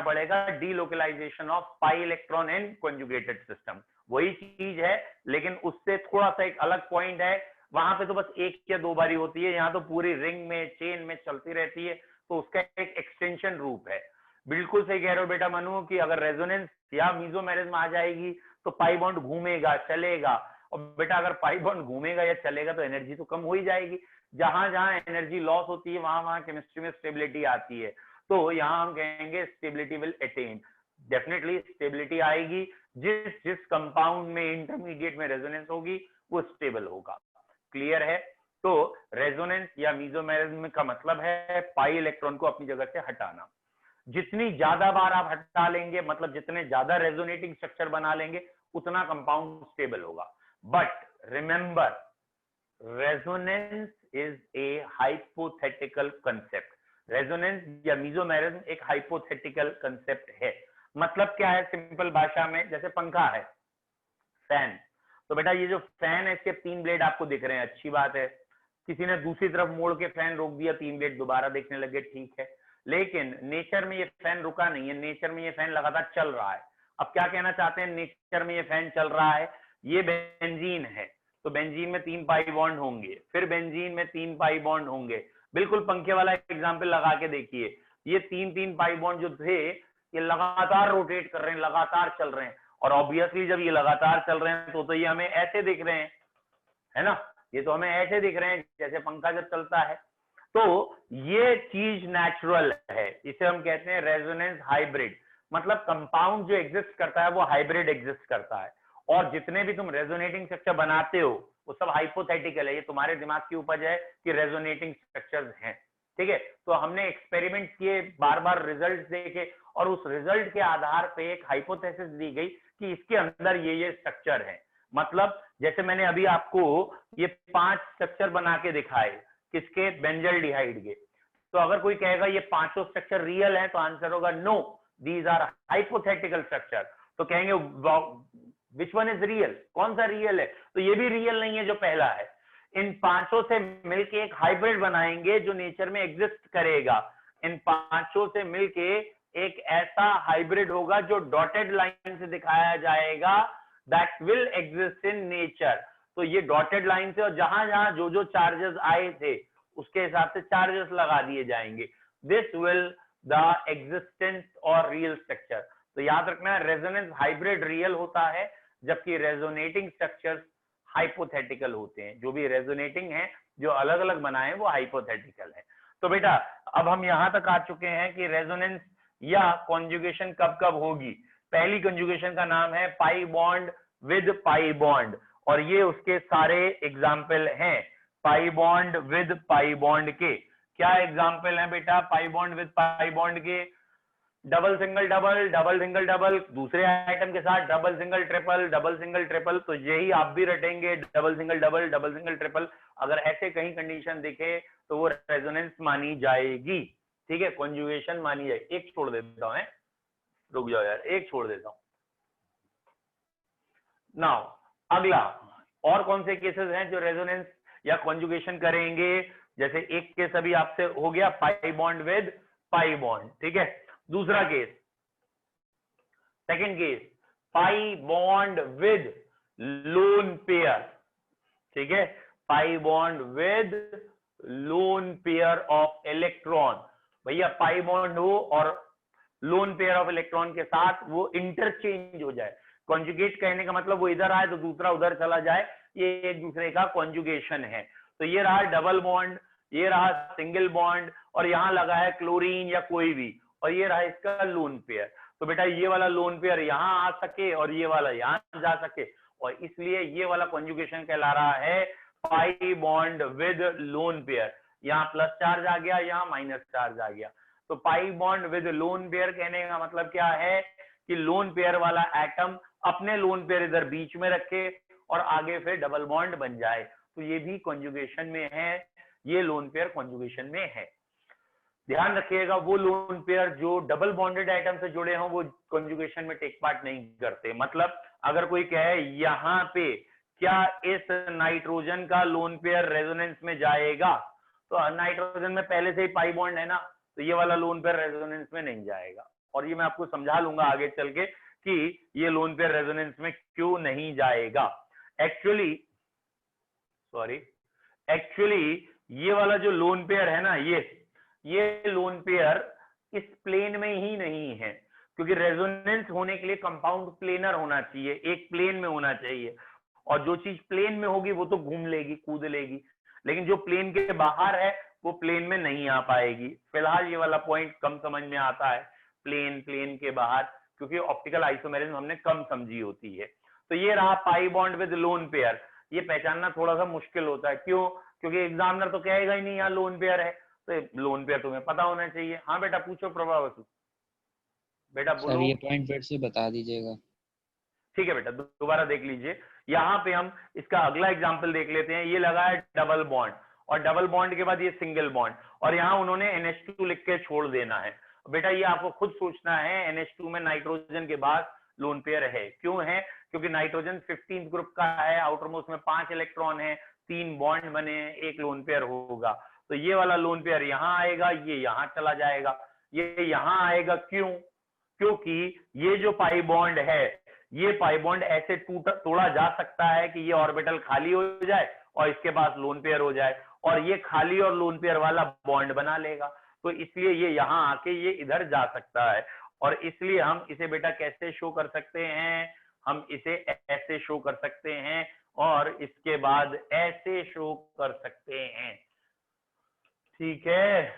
पड़ेगा delocalisation of pi electron in conjugated system. वही चीज है, लेकिन उससे थोड़ा सा एक अलग पॉइंट है, वहां पे तो बस एक या 2 बारी होती है, यहाँ तो पूरी रिंग में, चेन में चलती रहती है, तो उसका एक एक्सटेंशन रूप है। बिल्कुल सही कह रहे हो बेटा मनु कि अगर रेजोनेंस या मीजोमेरिज्म आ जाएगी तो पाई बॉन्ड घूमेगा, चलेगा, और बेटा अगर पाई बॉन्ड घूमेगा या चलेगा तो एनर्जी तो कम हो ही जाएगी। जहां जहां एनर्जी लॉस होती है वहां वहां केमिस्ट्री में स्टेबिलिटी आती है, तो यहां हम कहेंगे stability will attain, definitely stability आएगी। जिस जिस कंपाउंड में इंटरमीडिएट में रेजोनेंस होगी वो स्टेबल होगा। क्लियर है? तो रेजोनेंस या मीजोमेरिज्म का मतलब है पाई इलेक्ट्रॉन को अपनी जगह से हटाना। जितनी ज्यादा बार आप हटा लेंगे, मतलब जितने ज्यादा रेजोनेटिंग स्ट्रक्चर बना लेंगे, उतना कंपाउंड स्टेबल होगा। But remember, resonance is a hypothetical concept. Resonance या मीजोमेरिज्म एक हाइपोथेटिकल कंसेप्ट है। मतलब क्या है सिंपल भाषा में? जैसे पंखा है, फैन, तो बेटा ये जो फैन है इसके 3 ब्लेड आपको दिख रहे हैं, अच्छी बात है। किसी ने दूसरी तरफ मोड़ के फैन रोक दिया, 3 ब्लेड दोबारा देखने लगे, ठीक है। लेकिन नेचर में ये फैन रुका नहीं है, नेचर में ये फैन लगातार चल रहा है। अब क्या कहना चाहते हैं, नेचर में ये फैन चल रहा है, ये बेंजीन है, तो बेंजीन में 3 पाई बॉन्ड होंगे, फिर बेंजीन में 3 पाई बॉन्ड होंगे। बिल्कुल पंखे वाला एग्जाम्पल लगा के देखिए, ये 3 पाई बॉन्ड जो थे ये लगातार रोटेट कर रहे हैं, लगातार चल रहे हैं, और ऑब्वियसली जब ये लगातार चल रहे हैं तो ये हमें ऐसे दिख रहे हैं, है ना, ये तो हमें ऐसे दिख रहे हैं जैसे पंखा जब चलता है। तो ये चीज नेचुरल है, इसे हम कहते हैं रेजोनेंस हाइब्रिड। मतलब कंपाउंड जो एग्जिस्ट करता है वो हाइब्रिड एग्जिस्ट करता है, और जितने भी तुम रेजोनेटिंग स्ट्रक्चर बनाते हो वो सब हाइपोथेटिकल है, ये तुम्हारे दिमाग की उपज है कि रेजोनेटिंग स्ट्रक्चर्स हैं, ठीक है। तो हमने एक्सपेरिमेंट किए, बार बार रिजल्ट देखे, और उस रिजल्ट के आधार पे एक हाइपोथेसिस दी गई कि इसके अंदर ये स्ट्रक्चर है। मतलब जैसे मैंने अभी आपको ये 5 स्ट्रक्चर बना के दिखाए, किसके? बेंजल्डिहाइड के। तो अगर कोई कहेगा ये 5 स्ट्रक्चर रियल है, तो आंसर होगा no, these are hypothetical structure. तो कहेंगे विच वन इज रियल, कौन सा रियल है? तो ये भी रियल नहीं है जो पहला है। इन पांचों से मिलके एक हाइब्रिड बनाएंगे जो नेचर में एग्जिस्ट करेगा। इन पांचों से मिलके एक ऐसा हाइब्रिड होगा जो डॉटेड लाइन से दिखाया जाएगा, that will exist in nature. तो ये डॉटेड लाइन से, और जहां जहां जो जो चार्जेस आए थे उसके हिसाब से चार्जेस लगा दिए जाएंगे। दिस विल द एग्जिस्टेंस और रियल स्ट्रक्चर। तो याद रखना, रेजोनेंस हाइब्रिड रियल होता है, जबकि रेजोनेटिंग स्ट्रक्चर्स हाइपोथेटिकल होते हैं। जो भी रेजोनेटिंग है, जो अलग अलग बनाए, वो हाइपोथेटिकल है। तो बेटा अब हम यहां तक आ चुके हैं कि रेजोनेंस या कॉन्जुगेशन कब कब होगी। पहली कॉन्जुगेशन का नाम है pi bond with pi bond, और ये उसके सारे एग्जाम्पल हैं। Pi bond with pi bond के क्या एग्जाम्पल हैं बेटा? Pi bond with pi bond के double single double, double single double, दूसरे आइटम के साथ double single triple, double single triple. तो यही आप भी रटेंगे, double single double, double single triple. अगर ऐसे कहीं कंडीशन दिखे तो वो रेजोनेंस मानी जाएगी, ठीक है, कॉन्जुगेशन मानी जाएगी। एक छोड़ देता हूं, रुक जाओ यार, एक छोड़ देता हूं। नाउ अगला और कौन से केसेस हैं जो रेजोनेंस या कॉन्जुगेशन करेंगे? जैसे एक केस अभी आपसे हो गया पाई बॉन्ड विद पाई बॉन्ड, ठीक है। दूसरा case, second case, pi bond with lone pair, ठीक है, pi bond with lone pair of electron. भैया पाई बॉन्ड हो और लोन पेयर ऑफ इलेक्ट्रॉन के साथ वो इंटरचेंज हो जाए। कॉन्जुगेट कहने का मतलब वो इधर आए तो दूसरा उधर चला जाए, ये एक दूसरे का कॉन्जुगेशन है। तो ये रहा डबल बॉन्ड, ये रहा सिंगल बॉन्ड, और यहां लगा है क्लोरीन या कोई भी, और ये रहा इसका लोन पेयर। तो बेटा ये वाला लोन पेयर यहां आ सके और ये वाला यहां जा सके, और इसलिए ये वाला कॉन्जुगेशन कहला रहा है pi bond with lone pair. यहाँ प्लस चार्ज आ गया, यहाँ माइनस चार्ज आ गया। तो पाई बॉन्ड विद लोन पेयर कहने का मतलब क्या है कि लोन पेयर वाला एटम अपने लोन पेयर इधर बीच में रखे और आगे फिर डबल बॉन्ड बन जाए। तो ये भी कॉन्जुगेशन में है, ये लोन पेयर कॉन्जुगेशन में है। ध्यान रखिएगा, वो लोन पेयर जो डबल बॉन्डेड आइटम से जुड़े हों वो कॉन्जुगेशन में टेक पार्ट नहीं करते। मतलब अगर कोई कहे यहाँ पे क्या इस नाइट्रोजन का लोन पेयर रेजोनेंस में जाएगा, तो नाइट्रोजन में पहले से ही पाई बॉन्ड है ना, तो ये वाला लोन पेयर रेजोनेंस में नहीं जाएगा। और ये मैं आपको समझा लूंगा आगे चल के कि ये लोन पेयर रेजोनेंस में क्यों नहीं जाएगा। एक्चुअली ये वाला जो लोन पेयर है ना, ये लोन पेयर इस प्लेन में ही नहीं है, क्योंकि रेजोनेंस होने के लिए कंपाउंड प्लेनर होना चाहिए, एक प्लेन में होना चाहिए। और जो चीज प्लेन में होगी वो तो घूम लेगी, कूद लेगी, लेकिन जो प्लेन के बाहर है वो प्लेन में नहीं आ पाएगी। फिलहाल ये वाला पॉइंट कम समझ में आता है, प्लेन के बाहर, क्योंकि ऑप्टिकल आइसोमेरिज्म हमने कम समझी होती है। तो ये रहा पाई बॉन्ड विद लोन पेयर। ये पहचानना थोड़ा सा मुश्किल होता है, क्यों? क्योंकि एग्जामिनर तो कहेगा ही नहीं यहाँ लोन पेयर है, तो लोन पेयर तुम्हें पता होना चाहिए। हाँ बेटा पूछो प्रभा वसु, बेटा बोलो। सर ये पॉइंट फिर से बता दीजिएगा। ठीक है बेटा, दोबारा देख लीजिए। यहाँ पे हम इसका अगला एग्जाम्पल देख लेते हैं। ये लगा है डबल बॉन्ड, और डबल बॉन्ड के बाद ये सिंगल बॉन्ड, और यहाँ उन्होंने NH2 लिख के छोड़ देना है। बेटा ये आपको खुद सोचना है, NH2 में नाइट्रोजन के बाद लोन पेयर है। क्यों है? क्योंकि नाइट्रोजन 15th ग्रुप का है, आउटर मोस्ट में 5 इलेक्ट्रॉन है, 3 बॉन्ड बने हैं, एक लोन पेयर होगा। तो ये वाला लोन पेयर यहाँ आएगा, ये यहाँ चला जाएगा, ये यहाँ आएगा। क्यों? क्योंकि ये जो पाई बॉन्ड है, ये पाई बॉन्ड ऐसे तोड़ा जा सकता है कि ये ऑर्बिटल खाली हो जाए और इसके पास लोन पेयर हो जाए, और ये खाली और लोन पेयर वाला बॉन्ड बना लेगा। तो इसलिए ये यहाँ आके ये इधर जा सकता है, और इसलिए हम इसे बेटा कैसे शो कर सकते हैं? हम इसे ऐसे शो कर सकते हैं, और इसके बाद ऐसे शो कर सकते हैं। ठीक है,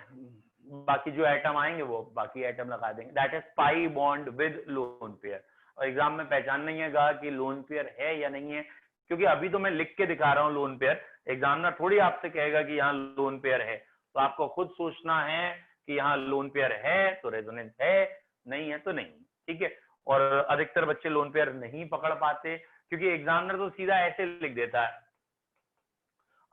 बाकी जो एटम आएंगे वो बाकी एटम लगा देंगे। That is pi bond with lone pair. और एग्जाम में पहचान नहीं है कि लोन पेयर है या नहीं है, क्योंकि अभी तो मैं लिख के दिखा रहा हूं लोन पेयर। एग्जामिनर थोड़ी आपसे कहेगा कि यहाँ लोन पेयर है, तो आपको खुद सोचना है कि यहाँ लोन पेयर है तो रेजोनेंस है, नहीं है तो नहीं। ठीक है, और अधिकतर बच्चे लोन पेयर नहीं पकड़ पाते, क्योंकि एग्जामिनर तो सीधा ऐसे लिख देता है।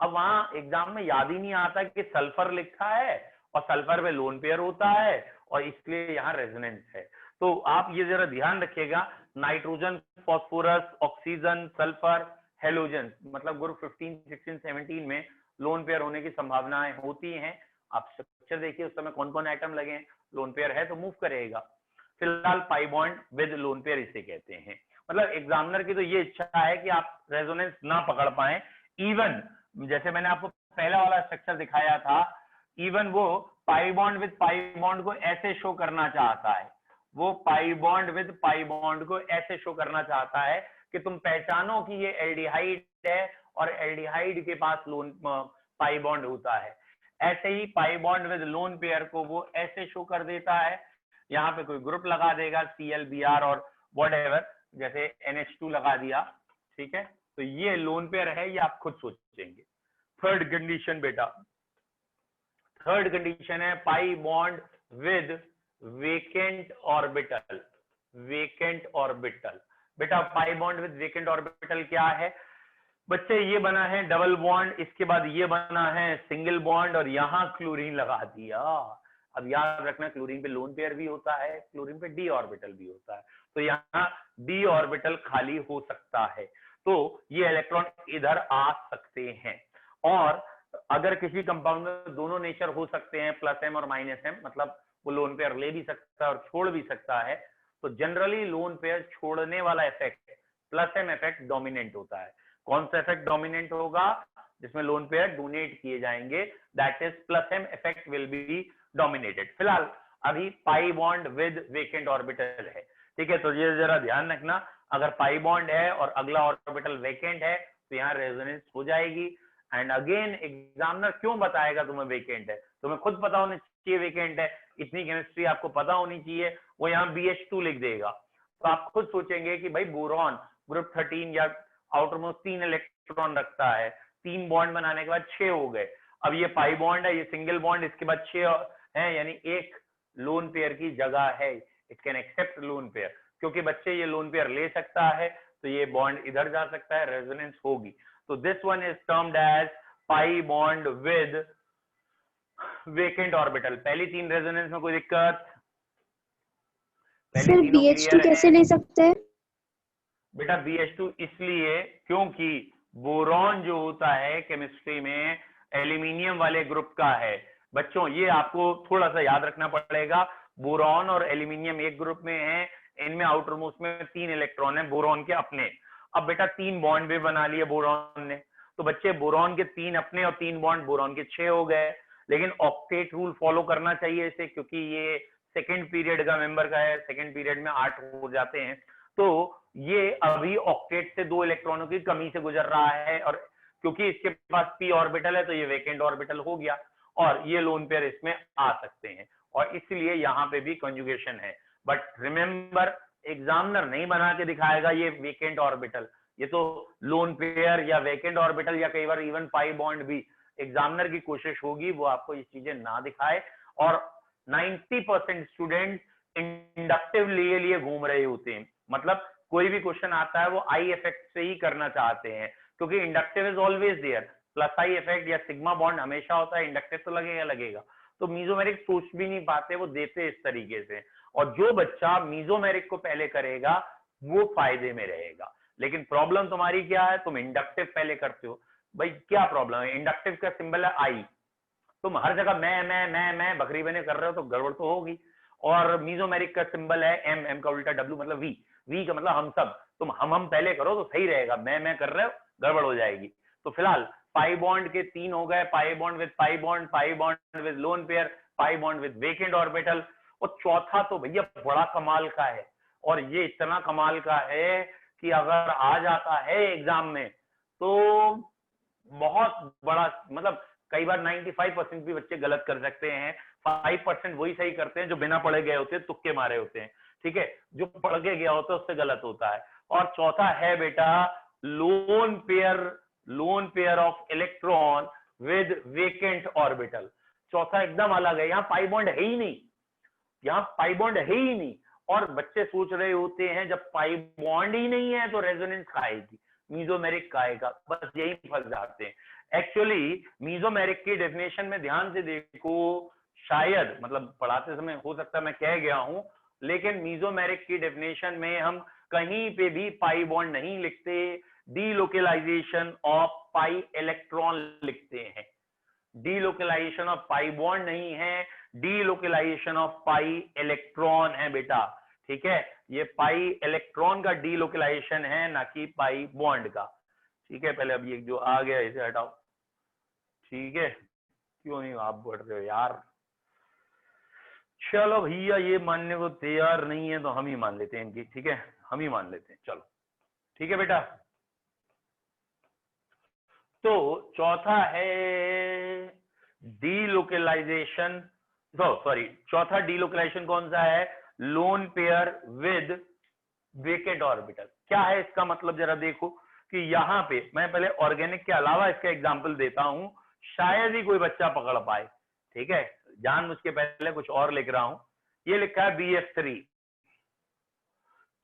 अब वहां एग्जाम में याद ही नहीं आता कि सल्फर लिखा है और सल्फर में लोन पेयर होता है, और इसलिए यहाँ रेजोनेंस है। तो आप ये जरा ध्यान रखिएगा, nitrogen, phosphorus, oxygen, sulphur halogen, मतलब ग्रुप 15, 16, 17 में लोन पेयर होने की संभावनाएं होती हैं। आप स्ट्रक्चर देखिए उस समय कौन कौन एटम लगे हैं, लोन पेयर है तो मूव करेगा। फिलहाल पाई बॉन्ड विद लोन पेयर इसे कहते हैं। मतलब एग्जामिनर की तो ये इच्छा है कि आप रेजोनेंस ना पकड़ पाए, इवन जैसे मैंने आपको पहला वाला स्ट्रक्चर दिखाया था, इवन वो पाई बॉन्ड विद पाई बॉन्ड को ऐसे शो करना चाहता है, वो पाई बॉन्ड विद पाई बॉन्ड को ऐसे शो करना चाहता है कि तुम पहचानो कि ये एल्डिहाइड है और एल्डिहाइड के पास लोन पाई बॉन्ड होता है। ऐसे ही pi bond with lone pair को वो ऐसे शो कर देता है, यहाँ पे कोई ग्रुप लगा देगा ClBr और व्हाटएवर, जैसे NH2 लगा दिया, ठीक है। तो ये लोन पेयर है, ये आप खुद सोचेंगे। थर्ड कंडीशन बेटा, थर्ड कंडीशन है pi bond with vacant orbital. Vacant orbital बेटा, pi bond with vacant orbital क्या है बच्चे? ये बना है डबल बॉन्ड, इसके बाद ये बना है सिंगल बॉन्ड और यहां क्लोरीन लगा दिया। अब याद रखना क्लोरीन पे लोन पेयर भी होता है, क्लोरीन पे डी ऑर्बिटल भी होता है, तो यहाँ डी ऑर्बिटल खाली हो सकता है, तो ये इलेक्ट्रॉन इधर आ सकते हैं। और अगर किसी कंपाउंड में दोनों नेचर हो सकते हैं, +m और -m, मतलब वो लोन पेयर ले भी सकता है और छोड़ भी सकता है, तो जनरली लोन पेयर छोड़ने वाला इफेक्ट +m इफेक्ट डोमिनेंट होता है। कौन सा इफेक्ट डोमिनेंट होगा? जिसमें लोन पेयर डोनेट किए जाएंगे, that is +m effect will be dominated. फिलहाल अभी पाई बॉन्ड विद वेकेंट ऑर्बिटल है, ठीक है। तो ये जरा ध्यान रखना, अगर पाई बॉन्ड है और अगला ऑर्बिटल वेकेंट है तो यहाँ रेजोनेंस हो जाएगी। एंड अगेन एग्जामिनर क्यों बताएगा तुम्हें वेकेंट है? तुम्हें खुद पता होना चाहिए वेकेंट है, इतनी केमिस्ट्री आपको पता होनी चाहिए। वो यहाँ BH2 लिख देगा, तो आप खुद सोचेंगे कि भाई बोरॉन ग्रुप 13 या आउटरमोस्ट 3 इलेक्ट्रॉन रखता है, 3 बॉन्ड बनाने के बाद 6 हो गए। अब ये पाई बॉन्ड है, ये सिंगल बॉन्ड, इसके बाद 6 है, यानी एक लोन पेयर की जगह है। It can accept lone pair, क्योंकि बच्चे ये लोन पेयर ले सकता है, तो ये बॉन्ड इधर जा सकता है, रेजोनेंस होगी। तो this one is termed as pi bond with vacant orbital. पहली 3 रेजोनेंस में कोई दिक्कत? सर BH2 कैसे ले सकते हैं? बेटा BH2 इसलिए क्योंकि बोरॉन जो होता है केमिस्ट्री में एल्यूमिनियम वाले ग्रुप का है। बच्चों ये आपको थोड़ा सा याद रखना पड़ेगा, बोरॉन और एल्यूमिनियम एक ग्रुप में है, इनमें आउटर मोस्ट में 3 इलेक्ट्रॉन है बोरॉन के अपने। अब बेटा 3 बॉन्ड भी बना लिए बोरॉन ने, तो बच्चे बोरॉन के 3 अपने और 3 बॉन्ड बोरॉन के 6 हो गए। लेकिन ऑक्टेट रूल फॉलो करना चाहिए इसे, क्योंकि ये सेकेंड पीरियड का मेंबर का है, सेकेंड पीरियड में 8 हो जाते हैं, तो ये अभी ऑक्टेट से 2 इलेक्ट्रॉनों की कमी से गुजर रहा है, और क्योंकि इसके पास p ऑर्बिटल है तो ये वेकेंट ऑर्बिटल हो गया और ये लोन पेयर इसमें आ सकते हैं, और इसलिए यहाँ पे भी कंजुगेशन है। बट रिमेंबर एग्जामिनर नहीं बना के दिखाएगा ये वेकेंट ऑर्बिटल, ये तो लोन पेयर या वेकेंट ऑर्बिटल या कई बार इवन पाई बॉन्ड भी एग्जामिनर की कोशिश होगी वो आपको ये चीजें ना दिखाए। और 90% स्टूडेंट इंडक्टिव लिए घूम रहे होते हैं, मतलब कोई भी क्वेश्चन आता है वो आई इफेक्ट से ही करना चाहते हैं, क्योंकि inductive is always there, +I effect या सिग्मा बॉन्ड हमेशा होता है, इंडक्टिव तो लगेगा। तो मीजोमेरिक सोच भी नहीं पाते, वो देते इस तरीके से, और जो बच्चा मीजोमेरिक को पहले करेगा वो फायदे में रहेगा। लेकिन प्रॉब्लम तुम्हारी क्या है, तुम इंडक्टिव पहले करते हो। भाई क्या प्रॉब्लम है? इंडक्टिव का सिंबल है आई, तुम हर जगह मैं बकरी बने कर रहे हो तो गड़बड़ तो होगी। और मीजोमेरिक का सिंबल है एम का उल्टा W मतलब वी का मतलब हम सब, तुम हम पहले करो तो सही रहेगा, मैं कर रहे हो गड़बड़ हो जाएगी। तो फिलहाल पाई बॉन्ड के 3 हो गए, पाई bond with pi bond, pi bond with lone pair, pi bond with vacant orbital, और चौथा तो भैया बड़ा कमाल का है, और ये इतना कमाल का है कि अगर आ जाता है एग्जाम में तो बहुत बड़ा, मतलब कई बार 95% भी बच्चे गलत कर सकते हैं, 5% वही सही करते हैं जो बिना पढ़े गए होते हैं, तुक्के मारे होते हैं, ठीक है, जो पढ़ के गया होता है उससे गलत होता है। और चौथा है बेटा lone pair of electron with vacant orbital. चौथा एकदम अलग है, यहाँ पाई बॉन्ड है ही नहीं, यहाँ पाई बॉन्ड है ही नहीं, और बच्चे सोच रहे होते हैं जब पाई बॉन्ड ही नहीं है तो रेजोनेंस खाएगी, मीजोमेरिक खाएगा, बस यही फंस जाते हैं। एक्चुअली मीजोमेरिक की डेफिनेशन में ध्यान से देखो, शायद मतलब पढ़ाते समय हो सकता है मैं कह गया हूं, लेकिन मीजोमेरिक की डेफिनेशन में हम कहीं पे भी पाई बॉन्ड नहीं लिखते, डीलोकेलाइजेशन ऑफ पाई इलेक्ट्रॉन लिखते हैं, डीलोकेलाइजेशन ऑफ पाई बॉन्ड नहीं है, डीलोकेलाइजेशन ऑफ पाई इलेक्ट्रॉन है बेटा, ठीक है। ये पाई इलेक्ट्रॉन का डीलोकेलाइजेशन है, ना कि पाई बॉन्ड का, ठीक है। पहले अब ये जो आ गया इसे हटाओ, ठीक है। क्यों नहीं आप बढ़ रहे हो यार, चलो भैया ये मानने को तैयार नहीं है तो हम ही मान लेते हैं इनकी, ठीक है, हम ही मान लेते हैं, चलो ठीक है बेटा। तो चौथा है डीलोकेलाइजेशन, सॉरी चौथा डीलोकेलाइजेशन कौन सा है, lone pair with vacant orbital. क्या है इसका मतलब, जरा देखो कि यहाँ पे मैं पहले ऑर्गेनिक के अलावा इसका एग्जांपल देता हूं, शायद ही कोई बच्चा पकड़ पाए, ठीक है। जानबूझ के पहले कुछ और लिख रहा हूं, ये लिखा है BF3।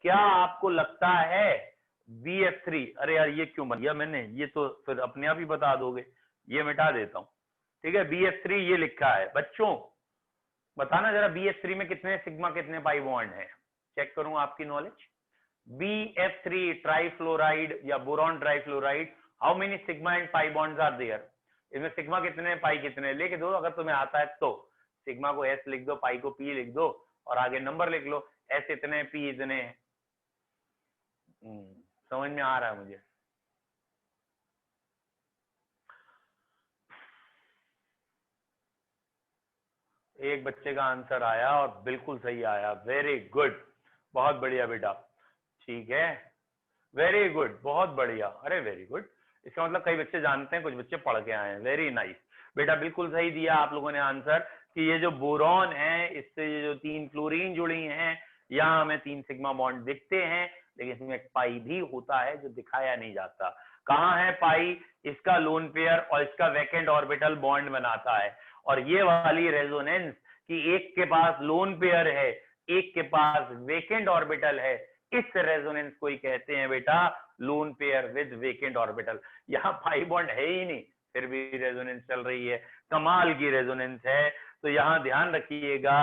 क्या आपको लगता है BF3, अरे यार ये क्यों बन गया मैंने, ये तो फिर अपने आप ही बता दोगे, ये मिटा देता हूं, ठीक है। BF3 ये लिखा है, बच्चों बताना जरा BF3 में कितने सिग्मा कितने पाई बॉन्ड है, चेक करूं आपकी नॉलेज। BF3 ट्राइफ्लोराइड या boron trifluoride, how many sigma and pi bonds are there, इसमें सिग्मा कितने पाई कितने लिख दो, अगर तुम्हें आता है तो सिग्मा को S लिख दो, पाई को P लिख दो और आगे नंबर लिख लो, S इतने P इतने। समझ में आ रहा है मुझे। एक बच्चे का आंसर आया और बिल्कुल सही आया, वेरी गुड, बहुत बढ़िया बेटा, ठीक है, वेरी गुड, बहुत बढ़िया, अरे वेरी गुड। इसका मतलब कई बच्चे जानते हैं, कुछ बच्चे पढ़ के आए हैं, वेरी नाइस बेटा, बिल्कुल सही दिया आप लोगों ने आंसर कि ये जो बोरॉन है इससे ये जो 3 फ्लोरीन जुड़ी हैं, यहाँ हमें 3 सिग्मा बॉन्ड दिखते हैं, लेकिन इसमें एक पाई भी होता है जो दिखाया नहीं जाता। कहाँ है पाई, इसका लोन पेयर और इसका वैकेंट ऑर्बिटल बॉन्ड बनाता है, और ये वाली रेजोनेंस कि एक के पास लोन पेयर है एक के पास वेकेंट ऑर्बिटल है, इस रेजोनेंस को ही कहते हैं बेटा lone pair with vacant orbital. यहाँ पाई बॉन्ड है ही नहीं, फिर भी रेजोनेंस चल रही है, कमाल की रेजोनेंस है। तो यहाँ ध्यान रखिएगा,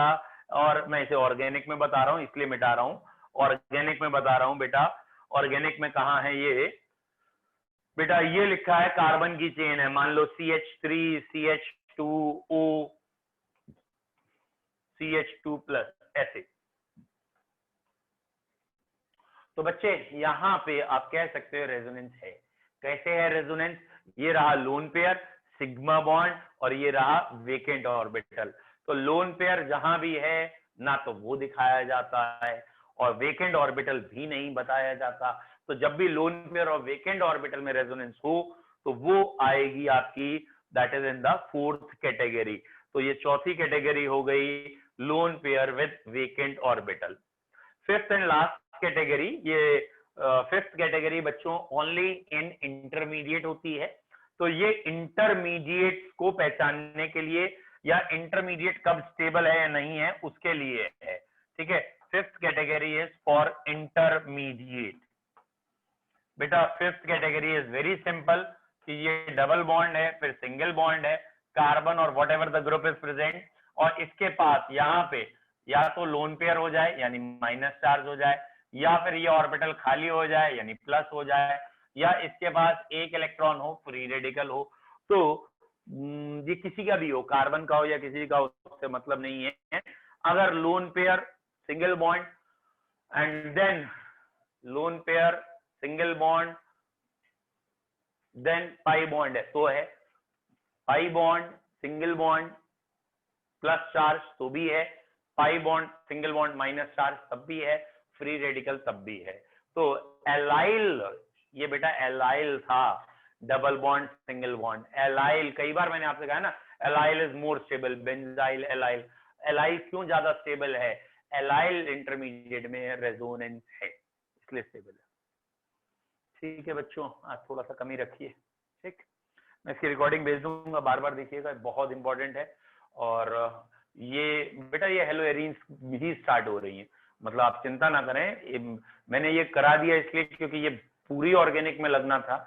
और मैं इसे ऑर्गेनिक में बता रहा हूँ इसलिए मिटा रहा हूँ, ऑर्गेनिक में बता रहा हूँ बेटा। ऑर्गेनिक में कहाँ है ये बेटा, ये लिखा है कार्बन की चेन है, मान लो CH3 CH2O CH2+, ऐसे। तो बच्चे यहाँ पे आप कह सकते हो रेजोनेंस है। कैसे है रेजोनेंस, ये रहा लोन पेयर सिग्मा बॉन्ड और ये रहा वेकेंट ऑर्बिटल। तो लोन पेयर जहां भी है ना तो वो दिखाया जाता है और वेकेंट ऑर्बिटल भी नहीं बताया जाता। तो जब भी लोन पेयर और वेकेंट ऑर्बिटल में रेजोनेंस हो तो वो आएगी आपकी, that is in the 4th category. तो ये चौथी कैटेगरी हो गई lone pair with vacant orbital. 5th and last category, ये 5th कैटेगरी बच्चों ओनली इन इंटरमीडिएट होती है। तो ये इंटरमीडिएट को पहचानने के लिए या इंटरमीडिएट कब स्टेबल है या नहीं है उसके लिए है, ठीक है। 5th category is for intermediate. बेटा 5th category is very simple कि ये डबल बॉन्ड है फिर सिंगल बॉन्ड है, कार्बन और what ever the group is present, और इसके पास यहाँ पे या तो लोन पेयर हो जाए यानी माइनस चार्ज हो जाए, या फिर ये ऑर्बिटल खाली हो जाए यानी प्लस हो जाए, या इसके पास एक इलेक्ट्रॉन हो फ्री रेडिकल हो। तो ये किसी का भी हो, कार्बन का हो या किसी का हो, उससे मतलब नहीं है। अगर lone pair single bond and then lone pair single bond then pi bond है तो है, pi bond single bond plus charge तो भी है, pi bond single bond minus charge तब भी है, फ्री रेडिकल तब भी है। तो एलाइल, ये बेटा एलाइल था, double bond single bond allyl. कई बार मैंने आपसे कहा ना allyl is more stable, benzyl allyl. Allyl क्यों ज्यादा स्टेबल है, एलाइल इंटरमीडिएट में रेजोनेंस है इसलिए स्टेबल है। ठीक है बच्चों, आज थोड़ा सा कमी रखिए, ठीक। मैं इसकी रिकॉर्डिंग भेज दूंगा, बार बार देखिएगा, बहुत इंपॉर्टेंट है। और ये बेटा ये हेलो एरीन्स भी स्टार्ट हो रही है, मतलब आप चिंता ना करें, मैंने ये करा दिया इसलिए क्योंकि ये पूरी ऑर्गेनिक में लगना था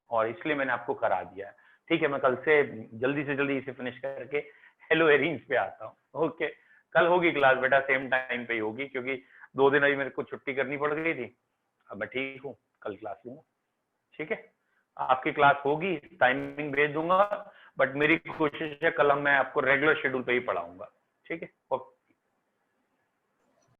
और इसलिए मैंने आपको करा दिया है, ठीक है। मैं कल से जल्दी इसे फिनिश करके हेलो एरीन्स पे आता हूँ। ओके, कल होगी क्लास बेटा, सेम टाइम पे ही होगी, क्योंकि 2 दिन अभी मेरे को छुट्टी करनी पड़ गई थी, अब मैं ठीक हूँ, कल क्लास लूंगा। ठीक है, आपकी क्लास होगी, टाइमिंग भेज दूंगा, बट मेरी कोशिश है कल मैं आपको रेगुलर शेड्यूल पे ही पढ़ाऊंगा। ठीक है, ओके।